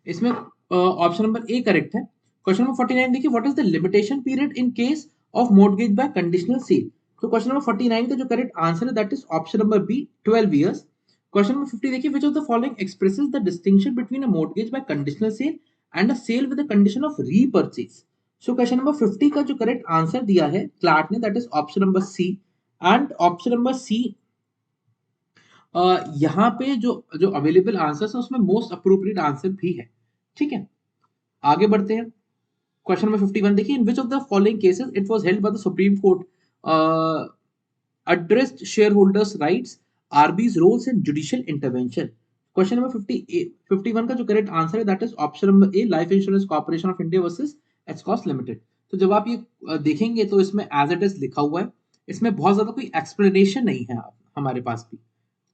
इसमें option number A correct है। Question number 49 देखिए, what is the limitation period in case of mortgage by conditional cell. तो question number 49 का जो correct answer है that is option number B, 12 years. Question number 50 देखिए, which of the following expresses the distinction between a mortgage by conditional sale and a sale with the condition of repurchase. So question number 50 का जो correct answer दिया है क्लार्क ने that is option number C, and option number C यहाँ पे जो जो अवेलेबल आंसर्स है उसमें मोस्ट अप्रोप्रिएट आंसर भी है। ठीक है, आगे बढ़ते हैं। क्वेश्चन नंबर 51 देखिए, in which of the following cases it was held by the supreme court addressed shareholders rights, RB's roles in judicial intervention। Question number 51 का जो करेक्ट आंसर है that is option number A, life insurance corporation of India versus Escorts limited. तो जब आप ये देखेंगे तो इसमें एज इट इज लिखा हुआ है, इसमें बहुत ज्यादा कोई एक्सप्लेनेशन नहीं है हमारे पास भी।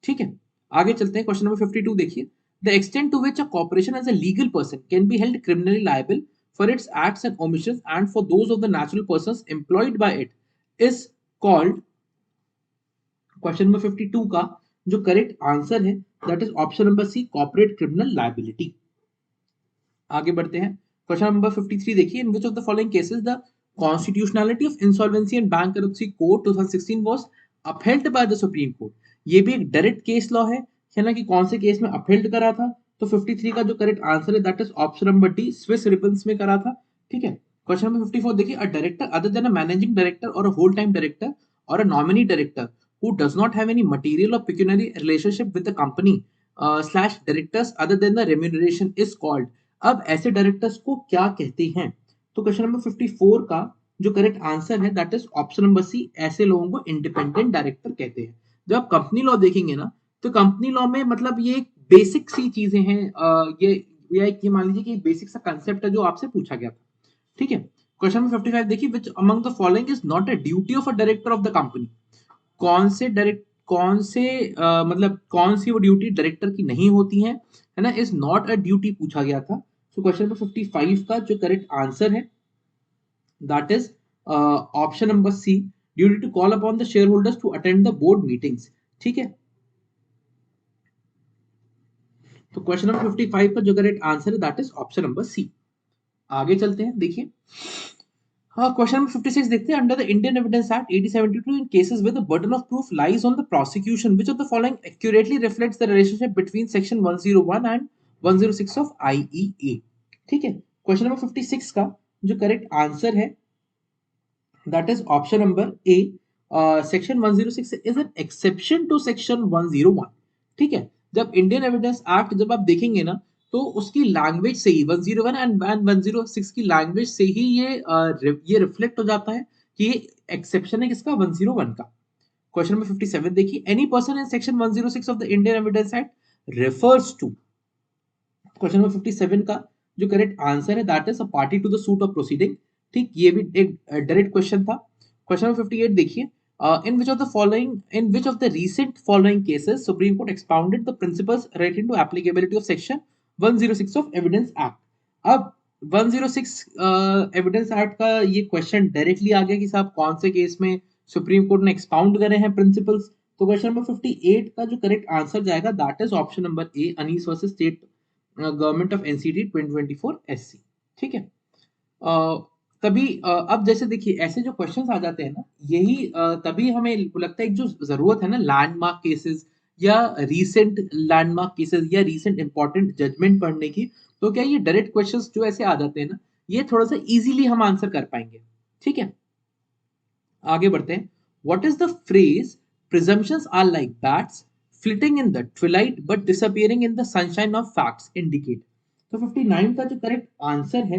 ठीक है, आगे चलते हैं। क्वेश्चन नंबर 52 देखिए, the extent to which a corporation as a legal person can be held criminally liable for its acts and omissions and for those of the natural persons employed by it is called. Question number 52 का जो correct answer है that is option number C, corporate criminal liability. आगे बढ़ते हैं। Question number 53 देखिए, in which of the following cases the constitutionality of insolvency and bankruptcy code 2016 was upheld bye the supreme court. ये भी एक direct case law है ना, कि कौन से केस में अपहेल्ड करा था। तो 53 का जो करेक्ट आंसर है that is option number D, Swiss ribbons में करा था। ठीक है, क्वेश्चन नंबर 54 देखिए, a director other than a managing director और अ होल टाइम डायरेक्टर और a nominee director who does not have any material or pecuniary relationship with the company slash directors other than the remuneration is called। अब ऐसे directors को क्या कहते हैं। तो question number 54 का जो करेक्ट आंसर है that is option number C, ऐसे लोगों को इंडिपेंडेंट डायरेक्टर कहते हैं। जब आप कंपनी लॉ देखेंगे ना तो कंपनी लॉ में मतलब ये बेसिक सी चीजें हैं, ये मान लीजिए कि बेसिक सा कंसेप्ट है जो आपसे पूछा गया था। ठीक है, क्वेश्चन नंबर 55 देखिए, which among the following is not a duty of a director of the company. कौन से मतलब कौन सी वो ड्यूटी डायरेक्टर की नहीं होती है ना, इज नॉट अ ड्यूटी पूछा गया था। सो क्वेश्चन नंबर 55 का जो करेक्ट आंसर है that is option number C, duty to call upon the shareholders to attend the board meetings. ठीक है, तो क्वेश्चन नंबर 55 का जो करेक्ट आंसर है that is option number C. आगे चलते हैं, देखिए हाँ, क्वेश्चन नंबर 56 देखते हैं। Under the Indian evidence act 1872 in cases with the burden of proof lies on the prosecution which of the following accurately reflects the relationship between section 101 and 106 of IEA. ठीक है, question number 56 का जो correct answer है that is option number A, section 106 is an exception to section 101। ठीक है, जब Indian evidence act जब आप देखेंगे ना तो उसकी लैंग्वेज से ही 101 एंड 106 की लैंग्वेज से ही ये रिफ्लेक्ट हो जाता है कि ये एक्सेप्शन है किसका, 101 का। क्वेश्चन नंबर 57 देखिए, any person in section 106 of the Indian evidence act refers to. Question number 57 का जो करेक्ट आंसर है that is a party to the suit of proceeding. ठीक, ये भी एक डायरेक्ट क्वेश्चन था। क्वेश्चन नंबर 58 देखिए, in which of the following in which of the recent following cases supreme court expounded the principles relating to applicability of section 106 of evidence act. अब 106 evidence act का ये question directly आ गया कि साहब कौन से case में सुप्रीम कोर्ट ने एक्सपाउंड करे हैं प्रिंसिपल्स। तो क्वेश्चन नंबर 58 का जो करेक्ट आंसर जाएगा that is option number A, Anees versus state government of NCD 2024 SC. ठीक है, तभी अब जैसे देखिए ऐसे जो क्वेश्चंस आ जाते हैं ना, यही तभी हमें लगता है जो जरूरत है ना लैंडमार्क केसेस या रीसेंट लैंडमार्क केसेस या रीसेंट इंपॉर्टेंट जजमेंट पढ़ने की। तो क्या ये डायरेक्ट क्वेश्चंस जो ऐसे आ जाते हैं ना, ये थोड़ा सा इजीली हम आंसर कर पाएंगे। ठीक है, आगे बढ़ते हैं। What is the phrase presumptions are like bats flitting in the twilight but disappearing in the sunshine of facts indicate. तो 59 का जो करेक्ट आंसर है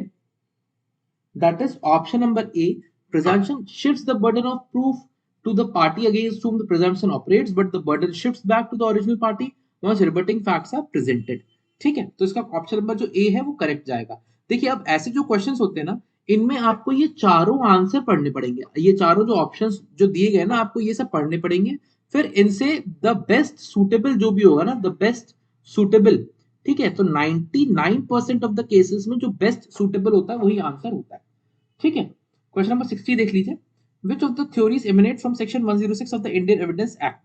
that is option number A, presumption shifts the burden of proof to the party against whom the presumption operates, but the burden shifts back to the original party once rebutting facts are presented. ठीक है, तो इसका option number जो ए है वो correct जाएगा। देखिए अब ऐसे जो क्वेश्चंस होते हैं ना, इनमें आपको ये चारों आंसर पढ़ने पड़ेंगे, ये चारों जो ऑप्शंस जो दिए गए ना आपको ये सब पढ़ने पड़ेंगे, फिर इनसे द बेस्ट सूटेबल जो भी होगा ना, द बेस्ट सूटेबल, ठीक है, तो 99% ऑफ द केसेस में जो बेस्ट सूटेबल होता है वही आंसर होता है। ठीक है, क्वेश्चन नंबर 60 देख लीजिए, which of the theories emanate from section 106 of the Indian Evidence Act?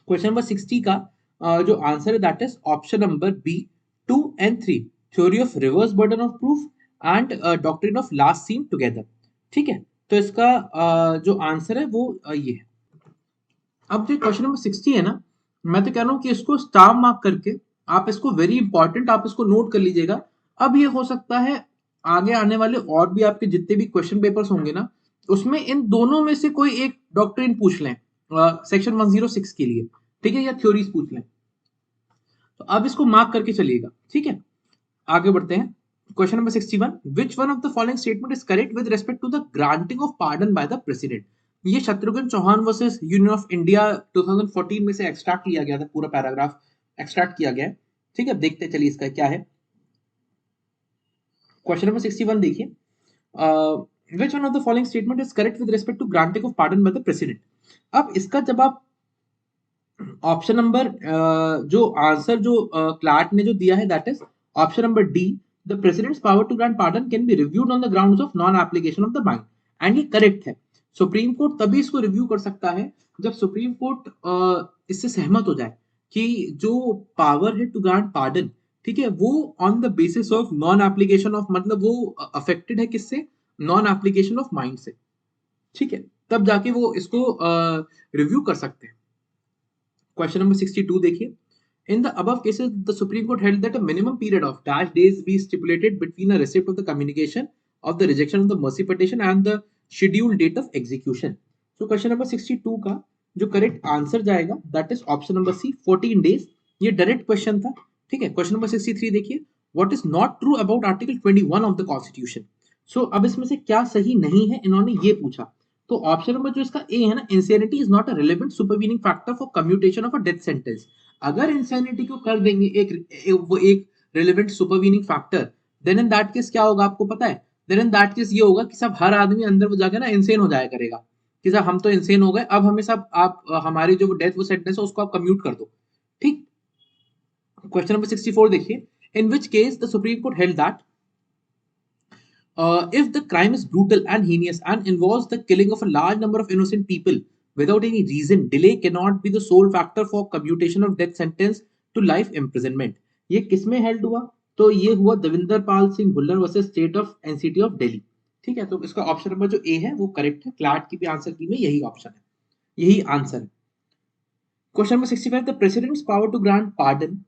Question number 60 का जो आंसर है that is option number B 2 and 3, theory of reverse burden of proof and doctrine of last seen together. ठीक है, तो इसका जो answer है वो ये है। अब जो क्वेश्चन नंबर 60 है ना, मैं तो कह रहा हूं कि इसको स्टार मार्क करके आप इसको वेरी इंपॉर्टेंट आप इसको नोट कर लीजिएगा। अब ये हो सकता है आगे आने वाले और भी आपके जितने भी क्वेश्चन पेपर्स होंगे ना, उसमें इन दोनों में से कोई एक डॉक्ट्रिन पूछ लें सेक्शन 106 के लिए, ठीक है, या थ्योरीज पूछ लें, तो अब इसको मार्क करके चलिएगा। ठीक है, आगे बढ़ते हैं। Question number 61, which one of the following statement is correct with respect to the granting of pardon by the president? ये Shatrughan Chauhan versus union of India 2014 में से एक्सट्रैक्ट लिया गया था, पूरा पैराग्राफ एक्सट्रैक्ट किया गया है। ठीक है, देखते चलिए इसका क्या है। क्वेश्चन नंबर 61 देखिए, which one of the following statement is correct with respect to granting of pardon by the president? अब इसका जब आप ऑप्शन नंबर जो आंसर जो क्लार्क ने जो दिया है that is option number D, the president's power to grant pardon can be reviewed on the grounds of non application of the mind, and ये करेक्ट है। सुप्रीम कोर्ट तभी इसको रिव्यू कर सकता है जब सुप्रीम कोर्ट इससे सहमत हो जाए कि जो पावर है टू ग्रांट पार्डन, ठीक है, वो on the basis of non application of, मतलब वो अफेक्टेड है किससे, नॉन एप्लीकेशन ऑफ माइंड से। ठीक है, तब जाके वो इसको रिव्यू कर सकते हैं। क्वेश्चन नंबर 62 देखिए, in the above cases the Supreme Court held that a minimum period of dash days be stipulated between a receipt of the communication of the rejection of the mercy petition and the scheduled date of execution. So question number 62 का जो correct answer जाएगा that is option number C 14 days। ये direct question था। ठीक है, question number 63 देखिए, what is not true about article 21 of the constitution? So अब इसमें से क्या सही नहीं है, इन्होंने ये पूछा। तो ऑप्शन नंबर जो इसका ए है ना, insanity is not a relevant supervening factor for commutation of a death sentence. अगर इंसेनिटी को कर देंगे वो एक relevant supervening factor, then in that case क्या होगा आपको पता है? देन इन दैट केस ये होगा कि सब हर आदमी अंदर वो जाके ना इंसेन हो जाया करेगा कि साहब हम तो इंसेन हो गए, अब हमें सब आप हमारी जो डेथ वो सेंटेंस है उसको आप कम्यूट कर दो। ठीक, क्वेश्चन नंबर 64 देखिए, in which case the supreme court held that if the crime is brutal and heinous and involves the killing of a large number of innocent people without any reason, delay cannot be the sole factor for commutation of death sentence to life imprisonment. ये किसमें held हुआ? तो ये हुआ Devinder Pal Singh Bhullar versus state of NCT of Delhi. ठीक है, तो इसका ऑप्शन नंबर जो ए है वो करेक्ट है। क्लार्क की भी आंसर की में यही ऑप्शन है, यही आंसर है। Question number 65, the president's power to grant pardon.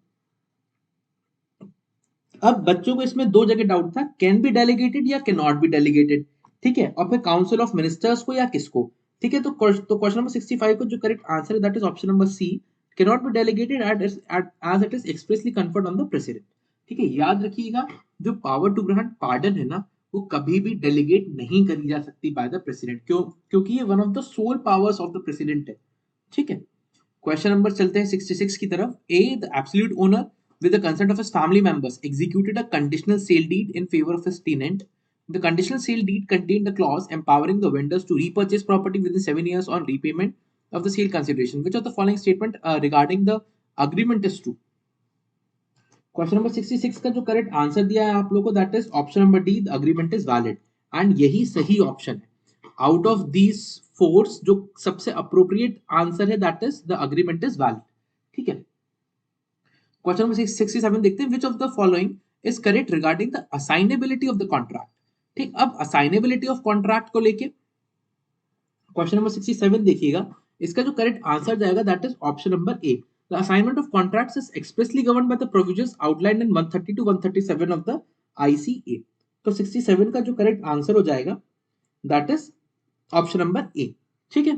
अब बच्चों को इसमें दो जगह डाउट था, कैन बी डेलीगेटेड या कैन नॉट बी डेलीगेटेड। ठीक है, और फिर काउंसिल ऑफ मिनिस्टर्स को या किसको। ठीक है, तो क्वेश्चन नंबर 65 को जो करेक्ट आंसर है that is option number C, can not be delegated as it is expressly conferred on the president. ठीक है, याद रखिएगा जो पावर टू ग्रांट पार्डन है ना, वो कभी भी डेलीगेट नहीं करी जा सकती बाय द प्रेसिडेंट। क्यों? क्योंकि ये one of the sole powers of the president है। ठीक है, क्वेश्चन नंबर चलते हैं 66 की तरफ। A, the absolute owner with the consent of his family members executed a conditional sale deed in favor of his tenant. The conditional sale deed contained a clause empowering the vendors to repurchase property within 7 years on repayment of the sale consideration. Which of the following statement regarding the agreement is true? Question number 66 का जो correct answer दिया है आप लोगों को that is option number D, the agreement is valid, and यही सही option है। आउट ऑफ दीज फोर्स जो सबसे अप्रोप्रिएट आंसर है that is the agreement is valid. ठीक है, क्वेश्चन नंबर 67 देखते हैं, which of the following is correct regarding the assignability of the contract? ठीक, अब assignability of contract को लेके क्वेश्चन नंबर 67 देखिएगा, इसका जो करेक्ट आंसर जाएगा that is option number A, the assignment of contracts is expressly governed by the provisions outlined in 130 to 137 of the ICA। तो 67 का जो करेक्ट आंसर हो जाएगा दैट इज ऑप्शन नंबर ए। ठीक है,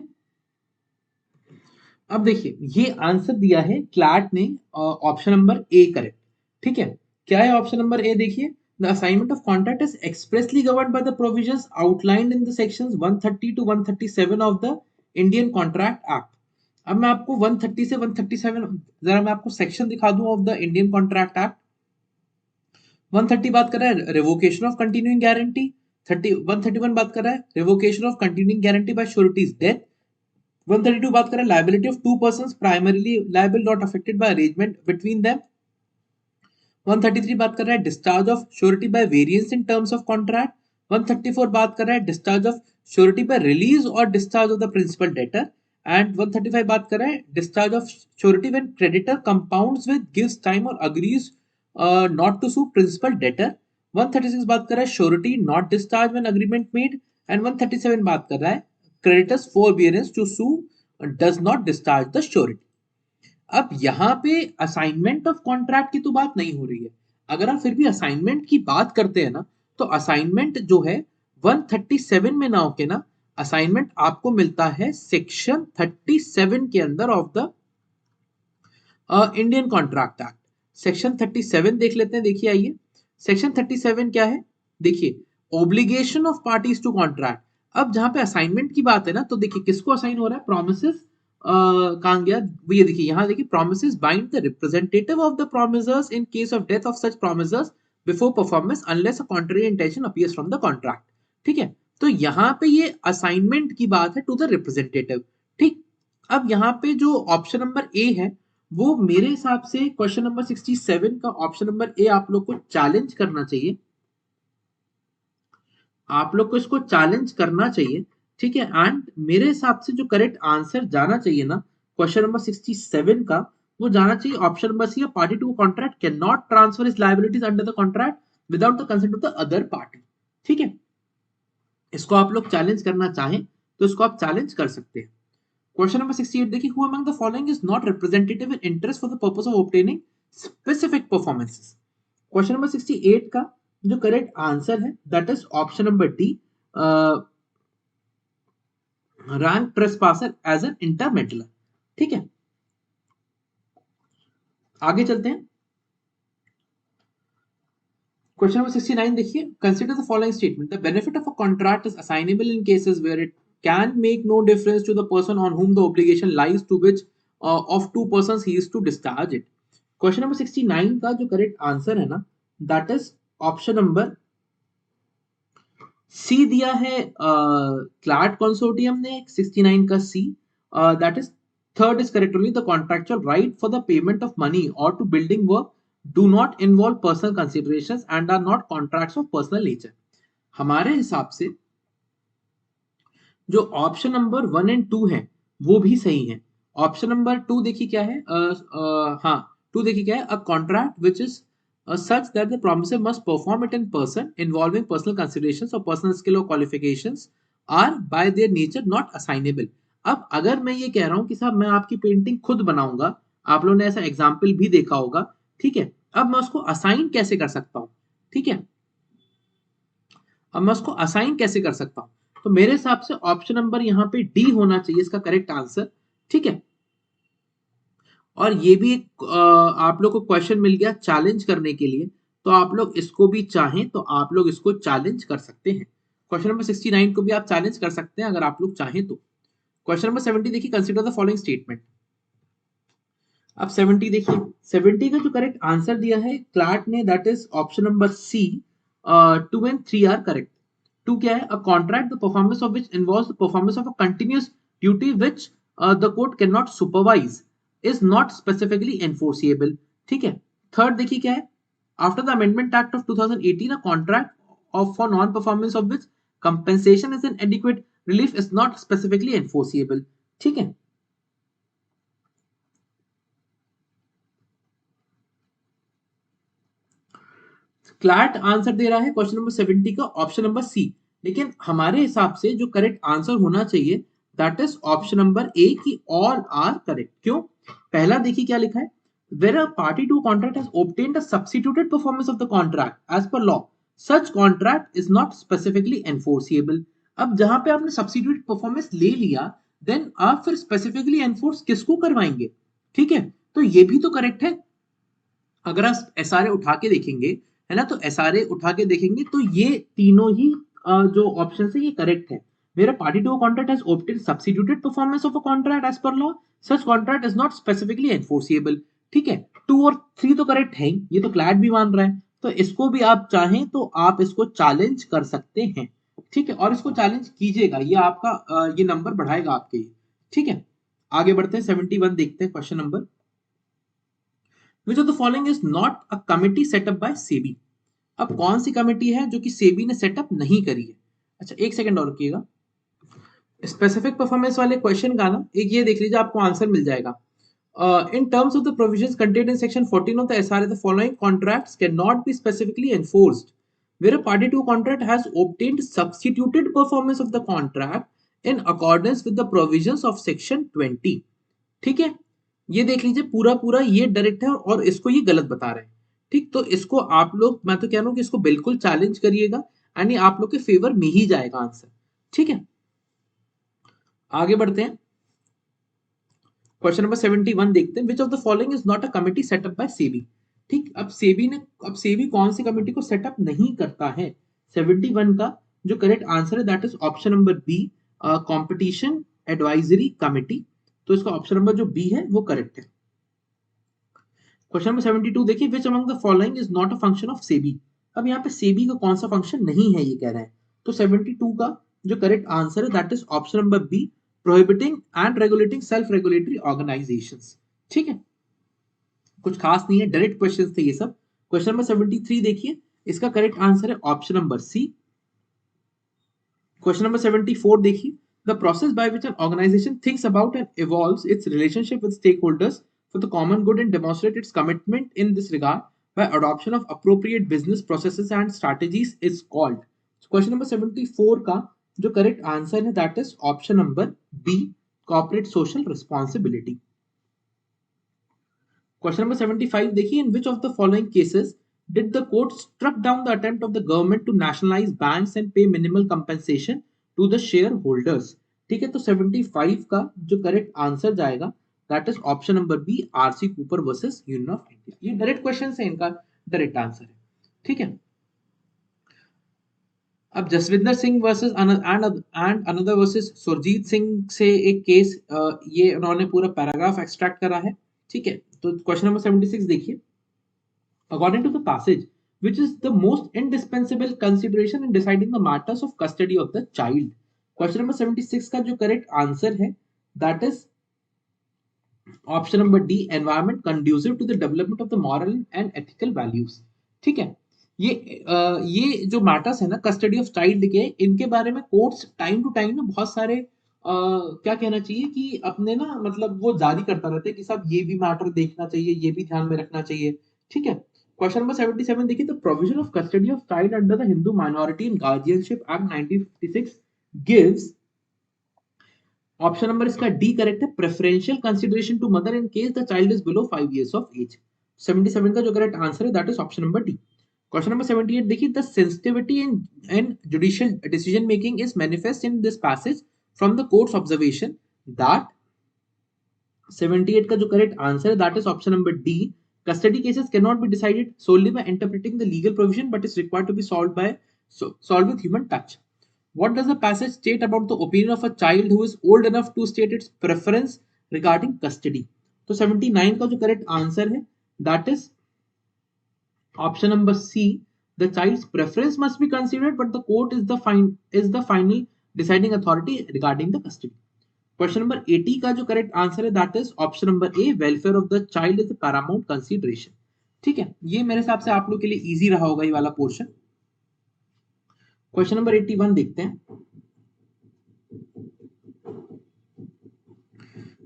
अब देखिए ये आंसर दिया है क्लार्क ने ऑप्शन नंबर ए करेक्ट। ठीक है, क्या है ऑप्शन नंबर ए? देखिए, the assignment of contract is expressly governed by the provisions outlined in the sections 130 to 137 of the Indian contract act. अब मैं आपको 130 से 137 जरा मैं आपको सेक्शन दिखा दूं of the Indian contract act. 130 बात कर रहा है रिवोकेशन ऑफ कंटिन्यूइंग गारंटी, 131 बात कर रहा है revocation of continuing guarantee by surety's death, 132 बात कर रहा है liability of two persons primarily liable not affected by arrangement between them, 133 बात कर रहा है discharge of surety by variance in terms of contract, 134 बात कर रहा है discharge of surety by release और discharge of the principal debtor, and 135 बात कर रहा है discharge of surety when creditor compounds with gives time और agrees not to sue principal debtor, 136 बात कर रहा है surety not discharge when agreement made, and 137 बात कर रहा है creditor's forbearance to sue does not discharge the surety. अब यहाँ पे असाइनमेंट ऑफ कॉन्ट्रैक्ट की तो बात नहीं हो रही है, अगर आप फिर भी असाइनमेंट की बात करते हैं ना तो असाइनमेंट जो है 137 में ना होके ना असाइनमेंट आपको मिलता है सेक्शन 37 के अंदर of the Indian contract act. Section 37 देख लेते हैं, देखिए आइए सेक्शन 37 क्या है, देखिए obligation of parties to contract. अब जहां पे असाइनमेंट की बात है ना तो देखिए किसको असाइन हो रहा है, प्रोमिसेस कहां गया, ये देखिए यहाँ देखिए promises bind the representative of the promisors in case of death of such promisors before performance unless a contrary intention appears from the contract. ठीक है, तो यहाँ पे ये असाइनमेंट की बात है टू द रिप्रेजेंटेटिव। ठीक, अब यहाँ पे जो ऑप्शन नंबर ए है वो मेरे हिसाब से क्वेश्चन नंबर 67 का ऑप्शन नंबर ए आप लोग को चैलेंज करना चाहिए, आप लोग को इसको चैलेंज करना चाहिए। ठीक है, एंड मेरे हिसाब से जो करेक्ट आंसर जाना चाहिए ना क्वेश्चन नंबर 67 का, वो जाना चाहिए option number C, party to contract can not transfer his liabilities under the contract without the consent of the other party. ठीक है, इसको आप लोग चैलेंज करना चाहें तो इसको आप चैलेंज कर सकते हैं। क्वेश्चन नंबर 68 देखिए, who among the following is not representative in interest for the purpose of obtaining specific performances. Question number 68 का जो करेक्ट आंसर है that is option number D, rank trespasser as an intermeddler. ठीक है, आगे चलते हैं। Question number 69 देखिए, consider the following statement, the benefit of a contract is assignable in cases where it can make no difference to the person on whom the obligation lies to which of two persons he is to discharge it। Question number 69 का जो correct answer है ना that is option number C दिया है CLAT consortium ने 69 का C, that is third is correct only, the contractual right for the payment of money और to building work do not involve personal considerations and are not contracts of personal nature. हमारे हिसाब से जो option number 1 and 2 है वो भी सही है। ऑप्शन नंबर 2 देखिए क्या है, हाँ 2 देखिए क्या है, a contract which is such that the promisor must perform it in person involving personal considerations or personal skill or qualifications are by their nature not assignable। अब अगर मैं ये कह रहा हूं कि साहब मैं आपकी पेंटिंग खुद बनाऊंगा, आप लोगों ने ऐसा एग्जाम्पल भी देखा होगा, ठीक है, अब मैं उसको असाइन कैसे कर सकता हूं, ठीक है, अब मैं उसको असाइन कैसे कर सकता हूं, तो मेरे हिसाब से ऑप्शन नंबर यहाँ पे डी होना चाहिए इसका करेक्ट आंसर। ठीक है, और ये भी एक आप लोग को क्वेश्चन मिल गया चैलेंज करने के लिए, तो आप लोग इसको भी चाहें तो आप लोग इसको चैलेंज कर सकते हैं। क्वेश्चन नंबर 69 को भी आप चैलेंज कर सकते हैं अगर आप लोग चाहें तो। क्वेश्चन नंबर 70 देखिए, कंसीडर द फॉलोइंग स्टेटमेंट। अब 70 देखिए, 70 का जो करेक्ट आंसर दिया है क्लार्क ने that is option number C, 2 and 3 are correct. 2 क्या है, a contract the performance of which involves the performance of a continuous duty which the court can not supervise is not specifically enforceable। ठीक है, third देखिए क्या है, after the amendment act of 2018 a contract of for non performance of which compensation is an adequate relief is not specifically enforceable। ठीक है, CLAT answer दे रहा है question number 70 का ऑप्शन नंबर सी, लेकिन हमारे हिसाब से जो करेक्ट आंसर होना चाहिए दैट इज ऑप्शन नंबर ए की ऑल आर करेक्ट। क्यों, पहला देखिए क्या लिखा है, where a party to a contract has obtained a substituted performance of the contract as per law such contract is not specifically enforceable। अब जहां पे आपने substituted performance ले लिया देन आप फिर specifically enforce किसको करवाएंगे, ठीक है, तो ये भी तो करेक्ट है। अगर आप एसआरए उठा के देखेंगे है ना, तो एसआरए उठा के देखेंगे तो ये तीनों ही जो ऑप्शन है ये करेक्ट है। where a party to a contract has obtained substituted performance of a contract as per law, such contract is not specifically enforceable. ठीक है, 2 और 3 तो करेक्ट है ही, ये तो क्लैट भी मान रहा है, तो इसको भी आप चाहें तो आप इसको चैलेंज कर सकते हैं। ठीक है, और इसको चैलेंज कीजिएगा, ये आपका ये नंबर बढ़ाएगा आपके। ठीक है, आगे बढ़ते हैं, 71 देखते हैं question number. Which of the following is not a committee set up by SEBI? अब कौन सी कमेटी है जो कि सेबी ने सेटअप नहीं करी है? अच्छा एक सेकंड और रखिएगा, स्पेसिफिक परफॉर्मेंस वाले क्वेश्चन का ना एक ये देख लीजिए, आपको आंसर मिल जाएगा। In terms of the provisions contained in section 14 of the SRA, the following contracts cannot be specifically enforced where a party to a contract has obtained substituted performance of the contract in accordance with the provisions of section 20। ठीक है, ये देख लीजिए पूरा पूरा ये direct है और इसको ये गलत बता रहे हैं। ठीक, तो इसको आप लोग, मैं तो कह रहा हूं कि इसको बिल्कुल चैलेंज करिएगा, यानी आप लोग के फेवर में ही जाएगा आंसर। ठीक है, आगे बढ़ते हैं, क्वेश्चन नंबर 71 देखते हैं। Which of the following is not a committee set up by SEBI? ठीक, अब सेबी कौन सी कमिटी को सेटअप नहीं करता है? 71 का जो करेक्ट आंसर है that is option number B, competition advisory committee. तो इसका ऑप्शन नंबर जो बी है वो करेक्ट है। क्वेश्चन नंबर 72 देखिए, which among the following is not a function of SEBI? अब यहाँ पे सेबी का कौन सा फंक्शन नहीं है ये कह रहे हैं, तो 72 का जो करेक्ट आंसर है that is option number B, prohibiting and regulating self regulatory organisations. ठीक है, कुछ खास नहीं है, डायरेक्ट क्वेश्चंस थे ये सब। क्वेश्चन नंबर 73 देखिए, इसका करेक्ट आंसर है option number C. Question number 74 देखिए, the process by which an organization thinks about and evolves its relationship with stakeholders for the common good and demonstrate its commitment in this regard by adoption of appropriate business processes and strategies is called। So question number 74 का जो correct answer है that is option number B, corporate social responsibility. Question number 75 देखिए, in which of the following cases did the court struck down the attempt of the government to nationalize banks and pay minimal compensation to the shareholders? ठीक है, तो 75 का जो correct answer जाएगा that is option number B, RC Cooper versus union of India. ये direct question है, इनका direct answer है। ठीक है, अब Jaswinder Singh versus and another versus Surjit Singh से एक केस, ये उन्होंने पूरा पैराग्राफ एक्सट्रैक्ट करा है। ठीक है, तो क्वेश्चन नंबर 76 देखिए, according to the passage which is the most indispensable consideration in deciding the matters of custody of the child? Question number 76 का जो करेक्ट आंसर है that is option number D, environment conducive to the development of the moral and ethical values. ठीक है, ये जो matters है ना custody of child के, इनके बारे में कोर्ट्स टाइम टू टाइम ना बहुत सारे क्या कहना चाहिए कि अपने ना मतलब वो जारी करता रहता है कि साहब ये भी मैटर देखना चाहिए, ये भी ध्यान में रखना चाहिए। ठीक है, क्वेश्चन नंबर 77 देखिए, the provision of custody of child under the Hindu minority and guardianship act 1956 gives, option number इसका डी करेक्ट है, preferential consideration to mother in case the child is below 5 years of age. 77 का जो correct answer है that is option number D. Question number 78 देखिए, the sensitivity in judicial decision making is manifest in this passage from the court's observation that, 78 का जो correct answer है that is option number D, custody cases cannot be decided solely by interpreting the legal provision but is required to be solved with human touch। What does the passage state about the opinion of a child who is old enough to state its preference regarding custody? तो 79 का जो correct answer है that is option number C, the child's preference must be considered but the court is the final deciding authority regarding the custody। Question number 80 का जो correct answer है that is option number A, welfare of the child is the Paramount consideration. ठीक है, ये मेरे हिसाब से आप लोग के लिए इजी रहा होगा ये वाला पोर्शन। क्वेश्चन नंबर 81 देखते हैं,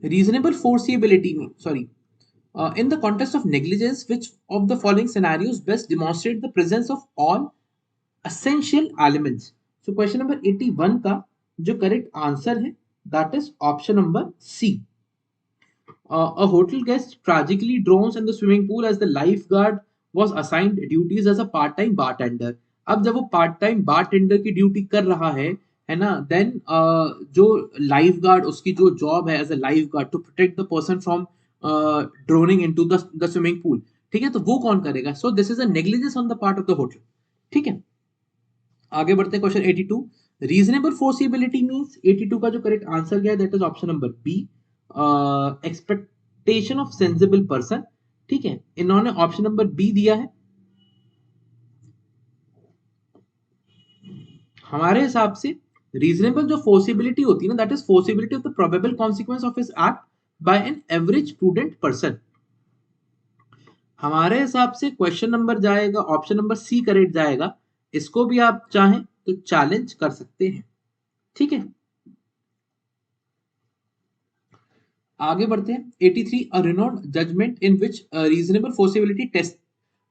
रीजनेबल फोर्सिबिलिटी में sorry in the context of negligence which of the following scenarios best demonstrate the presence of all essential elements? So question number 81 का जो करेक्ट आंसर है that is option number C। A hotel guest tragically drowns in the swimming pool as the lifeguard was assigned duties as a part-time bartender। अब जब वो part time bartender की duty कर रहा है ना, देन जो लाइफगार्ड उसकी जो जॉब है as a lifeguard to protect the person from drowning into the swimming pool. ठीक है, तो वो कौन करेगा? So this is a negligence on the part of the hotel. ठीक है, आगे बढ़ते हैं, क्वेश्चन 82, रीजनेबल फोर्सिबिलिटी मींस 82 का जो करेक्ट आंसर गया that is option number B, expectation of sensible person. ठीक है, इन्होंने ऑप्शन नंबर बी दिया है। हमारे हिसाब से रीजनेबल जो फोर्सिबिलिटी होती है ना, that is foreseeability of the probable consequence of his act by an average prudent person. हमारे हिसाब से क्वेश्चन नंबर जाएगा ऑप्शन नंबर सी करेक्ट जाएगा। इसको भी आप चाहें तो चैलेंज कर सकते हैं। ठीक है, आगे बढ़ते हैं। 83 a renowned judgment in which reasonable foreseeability test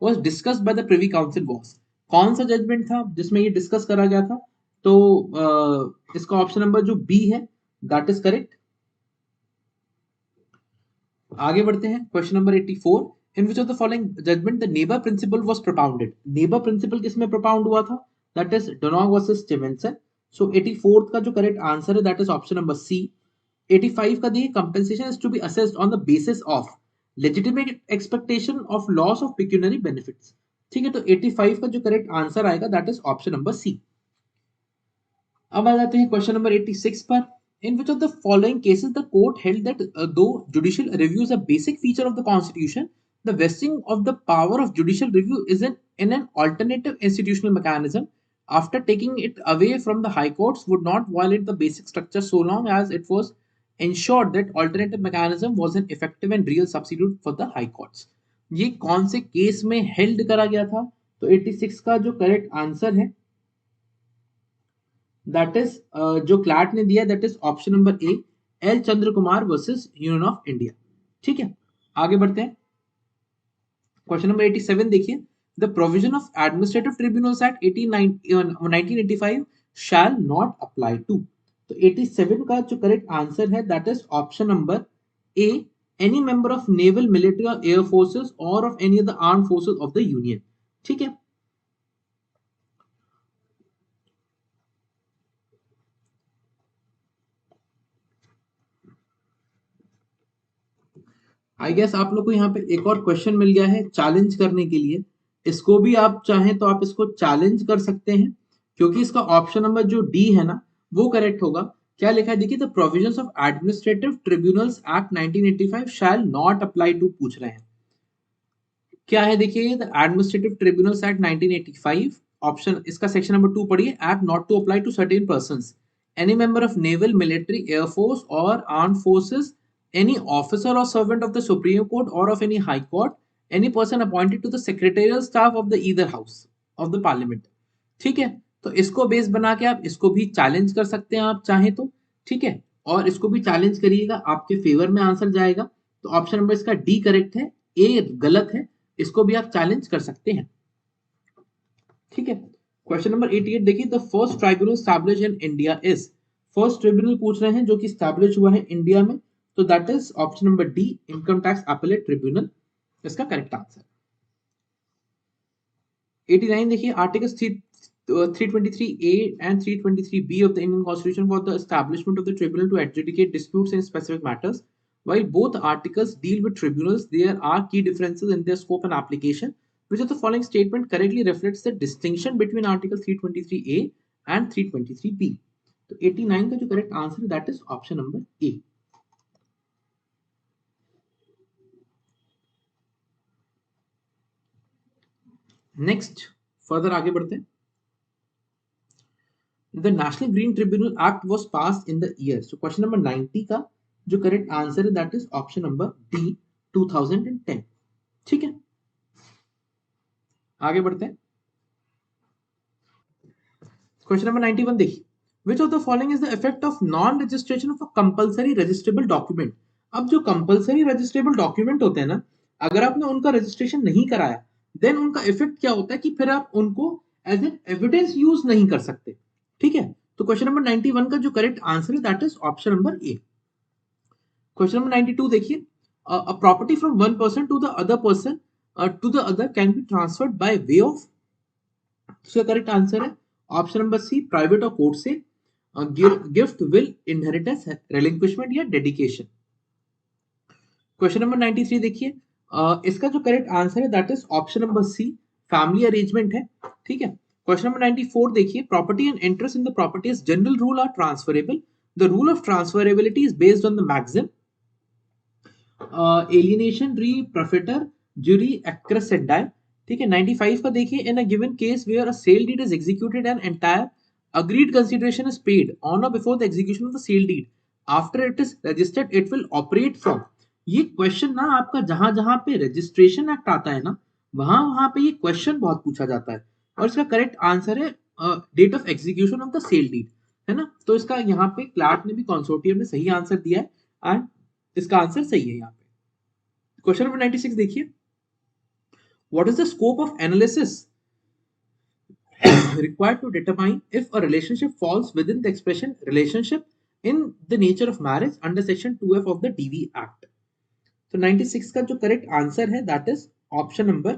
was discussed by the privy council was. कौन सा जजमेंट था जिसमें ये डिस्कस करा गया था? तो इसका ऑप्शन नंबर जो बी है दैट इज करेक्ट। आगे बढ़ते हैं। Question number 84 in which of the following judgment the neighbour principle was propounded. Neighbour principle किसमें प्रोपाउंड हुआ था? That is Donoghue versus Stevenson. So 84th का जो करेक्ट आंसर है that is option number C. 85 का देखिए, compensation is to be assessed on the basis of legitimate expectation of loss of pecuniary benefits. ठीक है, तो 85 का जो करेक्ट आंसर आएगा that is option number C. अब आ जाते हैं क्वेश्चन नंबर 86 पर। In which of the following cases the court held that though judicial review is a basic feature of the constitution, the vesting of the power of judicial review is in an alternative institutional mechanism after taking it away from the high courts would not violate the basic structure so long as it was ensured that alternative mechanism was an effective and real substitute for the high courts। ये कौन से case में held करा गया था? तो 86 का जो करेक्ट आंसर है दैट इज जो क्लैट ने दिया that is option number A, L Chandra Kumar versus union of India. ठीक है, आगे बढ़ते हैं। क्वेश्चन नंबर 87 देखिए, the provision of administrative tribunals act 1985 shall not apply to. तो 87 का जो करेक्ट आंसर है that is option number A, any member of naval, military और एयर फोर्सेस और of any other armed forces of the union. ठीक है, I guess आप लोग को यहाँ पे एक और क्वेश्चन मिल गया है चैलेंज करने के लिए। इसको भी आप चाहें तो आप इसको चैलेंज कर सकते हैं, क्योंकि इसका ऑप्शन नंबर जो डी है ना वो करेक्ट होगा। क्या लिखा है देखिए, the provisions of administrative tribunals act 1985 shall not apply to पूछ रहे हैं। क्या है देखिए, the administrative tribunals act 1985 option इसका सेक्शन नंबर 2 पढ़िए, act not to apply to certain persons, any member of naval, military, air force और armed forces, any officer or servant of the Supreme Court or of any High Court, any person appointed to the secretarial staff of the either house of the Parliament। ठीक है, तो इसको base बना के आप इसको भी चैलेंज कर सकते हैं आप चाहें तो। ठीक है, और इसको भी चैलेंज करिएगा, आपके फेवर में आंसर जाएगा। तो ऑप्शन नंबर इसका डी करेक्ट है, ए गलत है। इसको भी आप चैलेंज कर सकते हैं। ठीक है, क्वेश्चन नंबर 88 देखिए, the first tribunal established in India is. First tribunal पूछ रहे हैं जो कि एस्टैब्लिश हुआ है इंडिया में, तो that is option number D, income tax appellate tribunal इसका करेक्ट आंसर। 89 देखिए, articles 323A and 323B of the Indian Constitution for the establishment of the tribunal to adjudicate disputes in specific matters. While both articles deal with tribunals, there are key differences in their scope and application. Which of the following statement correctly reflects the distinction between Article 323A and 323B? तो 89 का जो correct answer है that is option number A. Next further आगे बढ़ते हैं। The national green tribunal act was passed in the year. So question number 90 का जो correct answer है that is option number D, 2010। ठीक है, आगे बढ़ते हैं। क्वेश्चन नंबर 91 देखिए, which of the following is the effect of non registration of a compulsory registrable document। अब जो कंपलसरी रजिस्ट्रेबल डॉक्यूमेंट होते हैं ना, अगर आपने उनका रजिस्ट्रेशन नहीं कराया देन उनका इफेक्ट क्या होता है कि फिर आप उनको एज एन एविडेंस यूज नहीं कर सकते। ठीक है, तो क्वेश्चन नंबर 91 का जो करेक्ट आंसर है that is option number A. Question number 92 देखिए, a property from one person to the other person to the other can be transferred by way of। इसका करेक्ट आंसर है option number C, private और court से, gift, will, inheritance, relinquishment या dedication. Question number 93 देखिए, इसका जो correct answer है that is option number C, family arrangement है। ठीक है, क्वेश्चन नंबर 94 देखिए, property and interest in the property as general rule are transferable. The rule of transferability is based on the maxim एलिनेशन री प्रॉफिटर ज्यूरी एक्रेसेंडाई. ठीक है. 95 का देखिए, in a given case where a sale deed is executed and entire agreed consideration is paid on or before the execution of the sale deed, after it is registered it will operate from. ये question ना आपका जहां जहां पे registration act आता है ना, वहां वहां पे ये क्वेश्चन बहुत पूछा जाता है. और इसका करेक्ट आंसर है date of execution of the sale deed, है ना. तो इसका यहाँ पे क्लैट ने भी कंसोर्टियम ने सही आंसर दिया है एंड इसका आंसर सही है यहाँ पे. क्वेश्चन नंबर 96 देखिए, what is the scope of analysis required to determine if a relationship falls within the expression relationship in the nature of marriage under section 2F of the DV Act. So 96 का जो correct answer है that is option number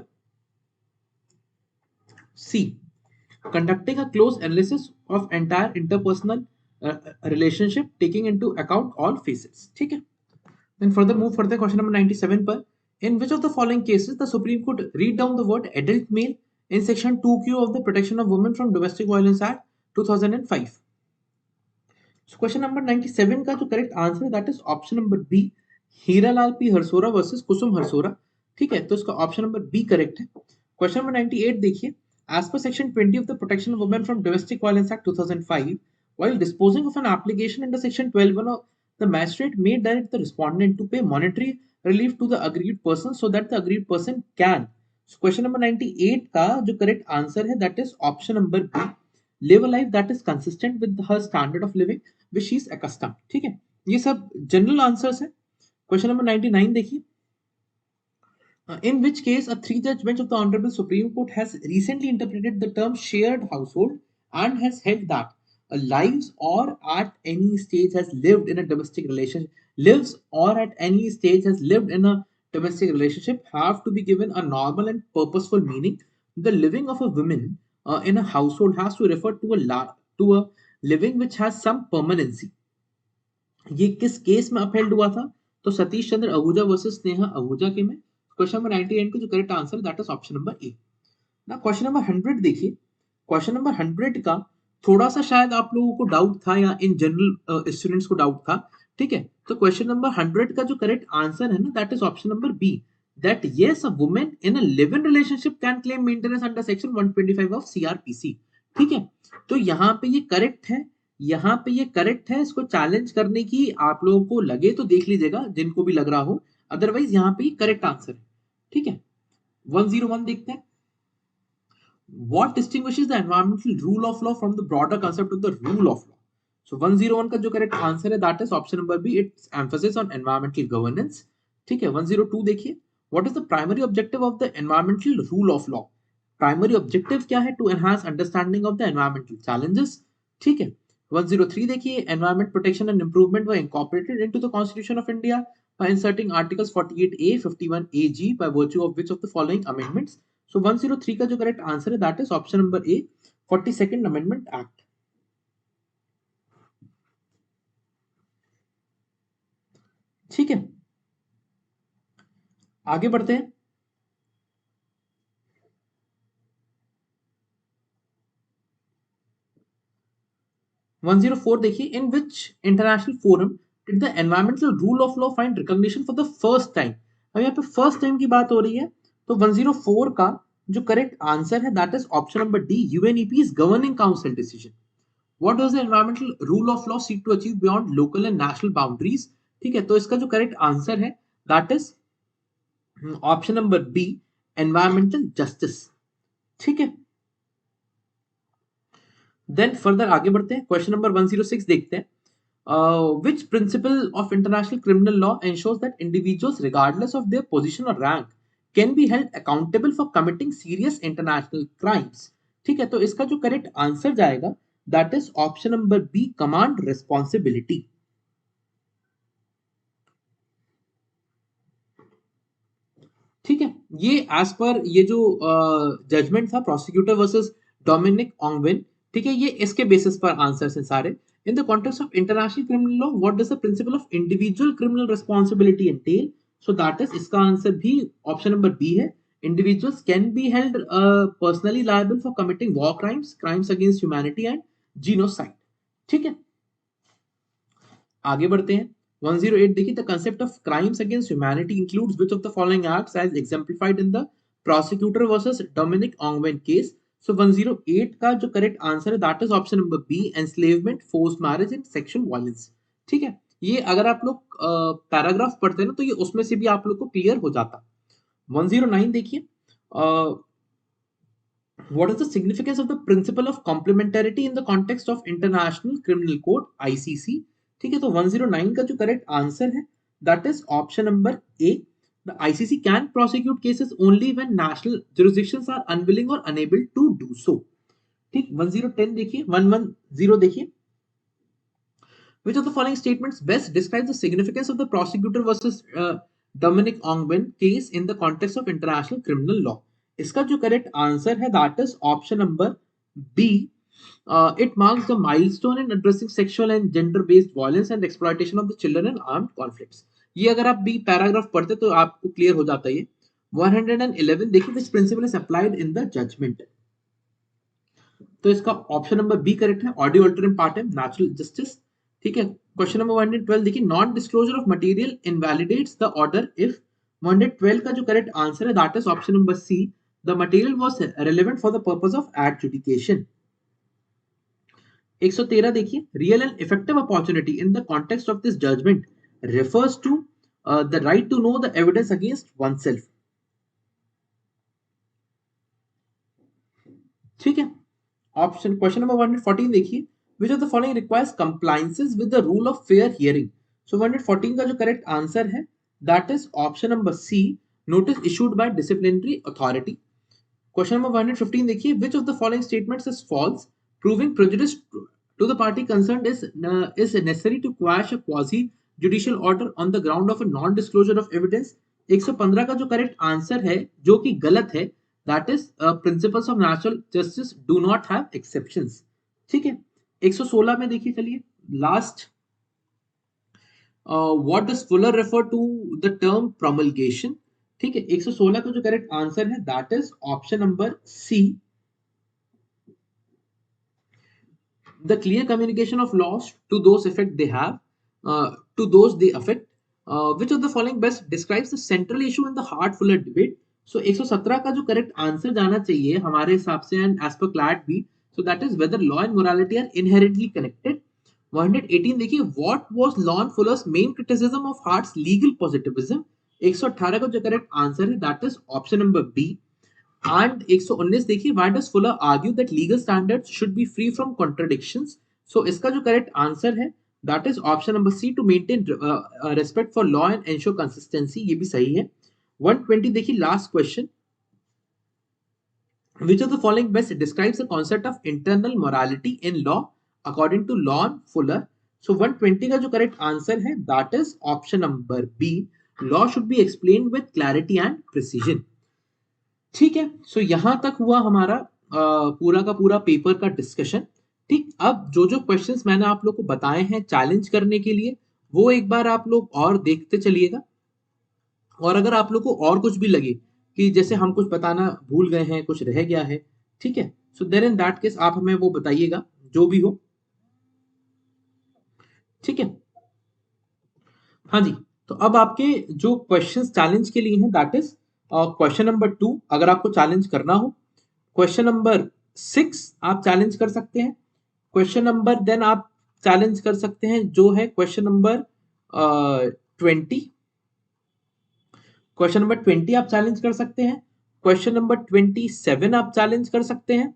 C. Conducting a close analysis of entire interpersonal relationship taking into account all phases. ठीक है. Then further move further question number 97 पर, in which of the following cases the Supreme Court read down the word adult male in section 2Q of the Protection of Women from Domestic Violence Act 2005. So question number 97 का जो correct answer है that is option number B, Hiralal P Harsora versus कुसुम हरसोरा. ठीक है, तो इसका option number B correct है. Question number 98 देखिए, as per section 20 of the Protection of Women from Domestic Violence Act 2005, while disposing of an application under section 12(1) of the magistrate may direct the respondent to pay monetary relief to the aggrieved person so that the aggrieved person can. So question number 98 का जो correct answer है that is option number B, live a life that is consistent with her standard of living which she is accustomed. ठीक है, ये सब general answers है. Question number 99 देखिए, in which case a three-judge bench of the Honorable Supreme Court has recently interpreted the term shared household and has held that a lives or at any stage has lived in a domestic relationship, lives or at any stage has lived in a domestic relationship have to be given a normal and purposeful meaning. The living of a woman in a household has to refer to a living which has some permanency. ये किस case में upheld हुआ था? तो Satish Chandra Ahuja versus Sneha Ahuja के में. Question number 98 का जो correct answer that is option number ए. ना क्वेश्चन नंबर 100 देखिए, क्वेश्चन नंबर 100 का थोड़ा सा शायद आप लोगों को डाउट था या इन जनरल स्टूडेंट्स को डाउट था. ठीक है, तो क्वेश्चन नंबर 100 का जो करेक्ट आंसर है ना that is option number B, that yes a woman in a live in relationship can claim maintenance under section 125 of CrPC. ठीक है, तो यहाँ पे ये करेक्ट है, यहाँ पे ये करेक्ट है. इसको चैलेंज करने की आप लोगों को लगे तो देख लीजिएगा, जिनको भी लग रहा हो, अदरवाइज यहाँ पे ये करेक्ट आंसर है. ठीक है, 101 देखते हैं. What distinguishes the environmental rule of law from the broader concept of the rule of law? So 101 का जो करेक्ट आंसर है that is option number B, its emphasis on environmental governance. ठीक है, 102 देखिए, what is the primary objective of the environmental rule of law? Primary objective क्या है? To enhance understanding of the environmental challenges. ठीक है, 103 देखिए, environment protection and improvement were incorporated into the Constitution of India by inserting articles 48A, 51AG by virtue of which of the following amendments? So 103 का जो correct answer है that is option number A, 42nd amendment act. ठीक है, आगे बढ़ते हैं. One 104 देखिए, in which international forum did the environmental rule of law find recognition for the first time. अब यहाँ पे फर्स्ट टाइम की बात हो रही है, तो 104 का जो करेक्ट आंसर है that is option number D, UNEP's governing council decision. What does the environmental rule of law seek to achieve beyond local and national boundaries. ठीक है, तो इसका जो करेक्ट आंसर है that is option number B, environmental justice. ठीक है, then further आगे बढ़ते हैं. क्वेश्चन नंबर 106 देखते हैं. Which principle of international criminal law ensures that individuals regardless of their position or rank can be held accountable for committing serious international crimes. ठीक है, तो इसका जो करेक्ट आंसर जाएगा that is option number B, command responsibility. ठीक है, ये as per ये जो जजमेंट था प्रोसिक्यूटर वर्सेस डोमिनिक ऑंगविन, ठीक है, ये इसके बेसिस पर आंसर्स हैं सारे. In the context of international criminal law, what does the principle of individual criminal responsibility entail? So that is इसका आंसर भी ऑप्शन नंबर बी है, individuals can be held personally liable for committing war crimes, crimes against humanity and genocide. ठीक है, आगे बढ़ते हैं. 108 देखिए, the concept of crimes against humanity includes which of the following acts as exemplified in the prosecutor versus Dominic Ongwen case. So 108 का जो correct answer है that is option number B, enslavement, forced marriage and sexual violence. ठीक है, ये अगर आप लोग paragraph पढ़ते हैं ना तो ये उसमें से भी आप लोग को क्लियर हो जाता. 109 देखिए, what is the significance of the principle of complementarity in the context of International Criminal Court ICC. ठीक है, तो 109 का जो करेक्ट आंसर है that is option number A. The ICC can prosecute cases only when national jurisdictions are unwilling or unable to do so. ठीक, 1010 देखिए, 110 देखिए. Which of the following statements best describes the significance of the prosecutor versus Dominic Ongwen case in the context of international criminal law? इसका जो correct answer है that is option number B. It marks the milestone in addressing sexual and gender-based violence and exploitation of the children in armed conflicts. ये अगर आप B paragraph पढ़ते तो आपको clear हो जाता है ये. 111 देखिए, which principle is applied in the judgment. तो इसका ऑप्शन नंबर बी करेक्ट है, audi alteram partem, natural justice. ठीक है, क्वेश्चन नंबर 112 देखिए, non disclosure of material invalidates the order if. 112 का जो करेक्ट आंसर है that is option number C, the material was relevant for the purpose of adjudication. 113 देखिए, real and effective opportunity in the context of this judgment refers to the right to know the evidence against oneself. ठीक है, option question number 114 देखिए, which of the following requires compliances with the rule of fair hearing. So 114 का जो correct answer है that is option number C, notice issued by disciplinary authority. Question number 115 देखिए, which of the following statements is false, proving prejudice to the party concerned is necessary to quash a quasi judicial order on the ground of a non disclosure of evidence. 115 का जो correct answer है जो कि गलत है that is principles of natural justice do not have exceptions. ठीक है, 116 में देखिए, चलिए last, what does Fuller refer to the term promulgation. ठीक है, 116 का जो करेक्ट आंसर है that is option number C, the clear communication of laws to those effect they have, to those they affect. Which of the following best describes the central issue in the Hart-Fuller debate? So 117 का जो correct answer जाना चाहिए हमारे हिसाब से and as per CLAT भी, so that is whether law and morality are inherently connected. 118 देखिए, what was Lon Fuller's main criticism of Hart's legal positivism. 118 का जो करेक्ट आंसर है that is option number B. And 119 देखिए, why does Fuller argue that legal standards should be free from contradictions? So इसका जो correct answer है that is option number C, to maintain respect for law and ensure consistency. ये भी सही है. 120 देखिए, last question, which of the following best describes the concept of internal morality in law according to Lon Fuller. So 120 का जो correct answer है that is option number B, law should be explained with clarity and precision. ठीक है, सो यहां तक हुआ हमारा पूरा का पूरा पेपर का डिस्कशन. ठीक, अब जो जो क्वेश्चंस मैंने आप लोग को बताए हैं चैलेंज करने के लिए वो एक बार आप लोग और देखते चलिएगा. और अगर आप लोग को और कुछ भी लगे कि जैसे हम कुछ बताना भूल गए हैं, कुछ रह गया है, ठीक है, so then in that case आप हमें वो बताइएगा जो भी हो. ठीक है, हाँ जी, तो अब आपके जो क्वेश्चंस चैलेंज के लिए हैं दैट इज क्वेश्चन नंबर 2 अगर आपको चैलेंज करना हो, क्वेश्चन नंबर 6 आप चैलेंज कर सकते हैं, क्वेश्चन नंबर देन आप चैलेंज कर सकते हैं जो है क्वेश्चन नंबर 20, क्वेश्चन नंबर 20 आप चैलेंज कर सकते हैं, क्वेश्चन नंबर 27 आप चैलेंज कर सकते हैं,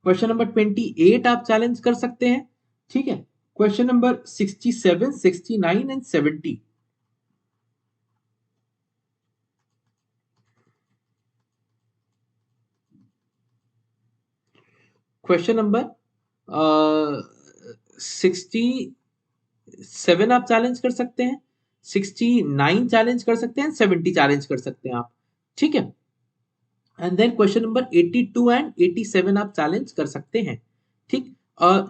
क्वेश्चन नंबर 28 आप चैलेंज कर सकते हैं. ठीक है, question number 67, 69 and 70. Question number 67 आप चैलेंज कर सकते हैं, 69 चैलेंज कर सकते हैं, 70 चैलेंज कर सकते हैं आप. ठीक है, and then question number 82 and 87 आप चैलेंज कर सकते हैं. ठीक,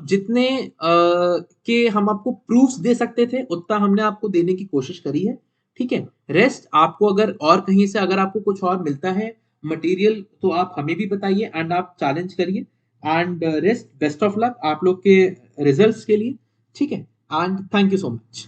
जितने के हम आपको प्रूफ्स दे सकते थे उतना हमने आपको देने की कोशिश करी है. ठीक है। रेस्ट आपको अगर और कहीं से अगर आपको कुछ और मिलता है मटेरियल तो आप हमें भी बताइए एंड आप चैलेंज करिए। And rest best of luck आप लोग के रिजल्ट्स के लिए, ठीक है। And thank you so much.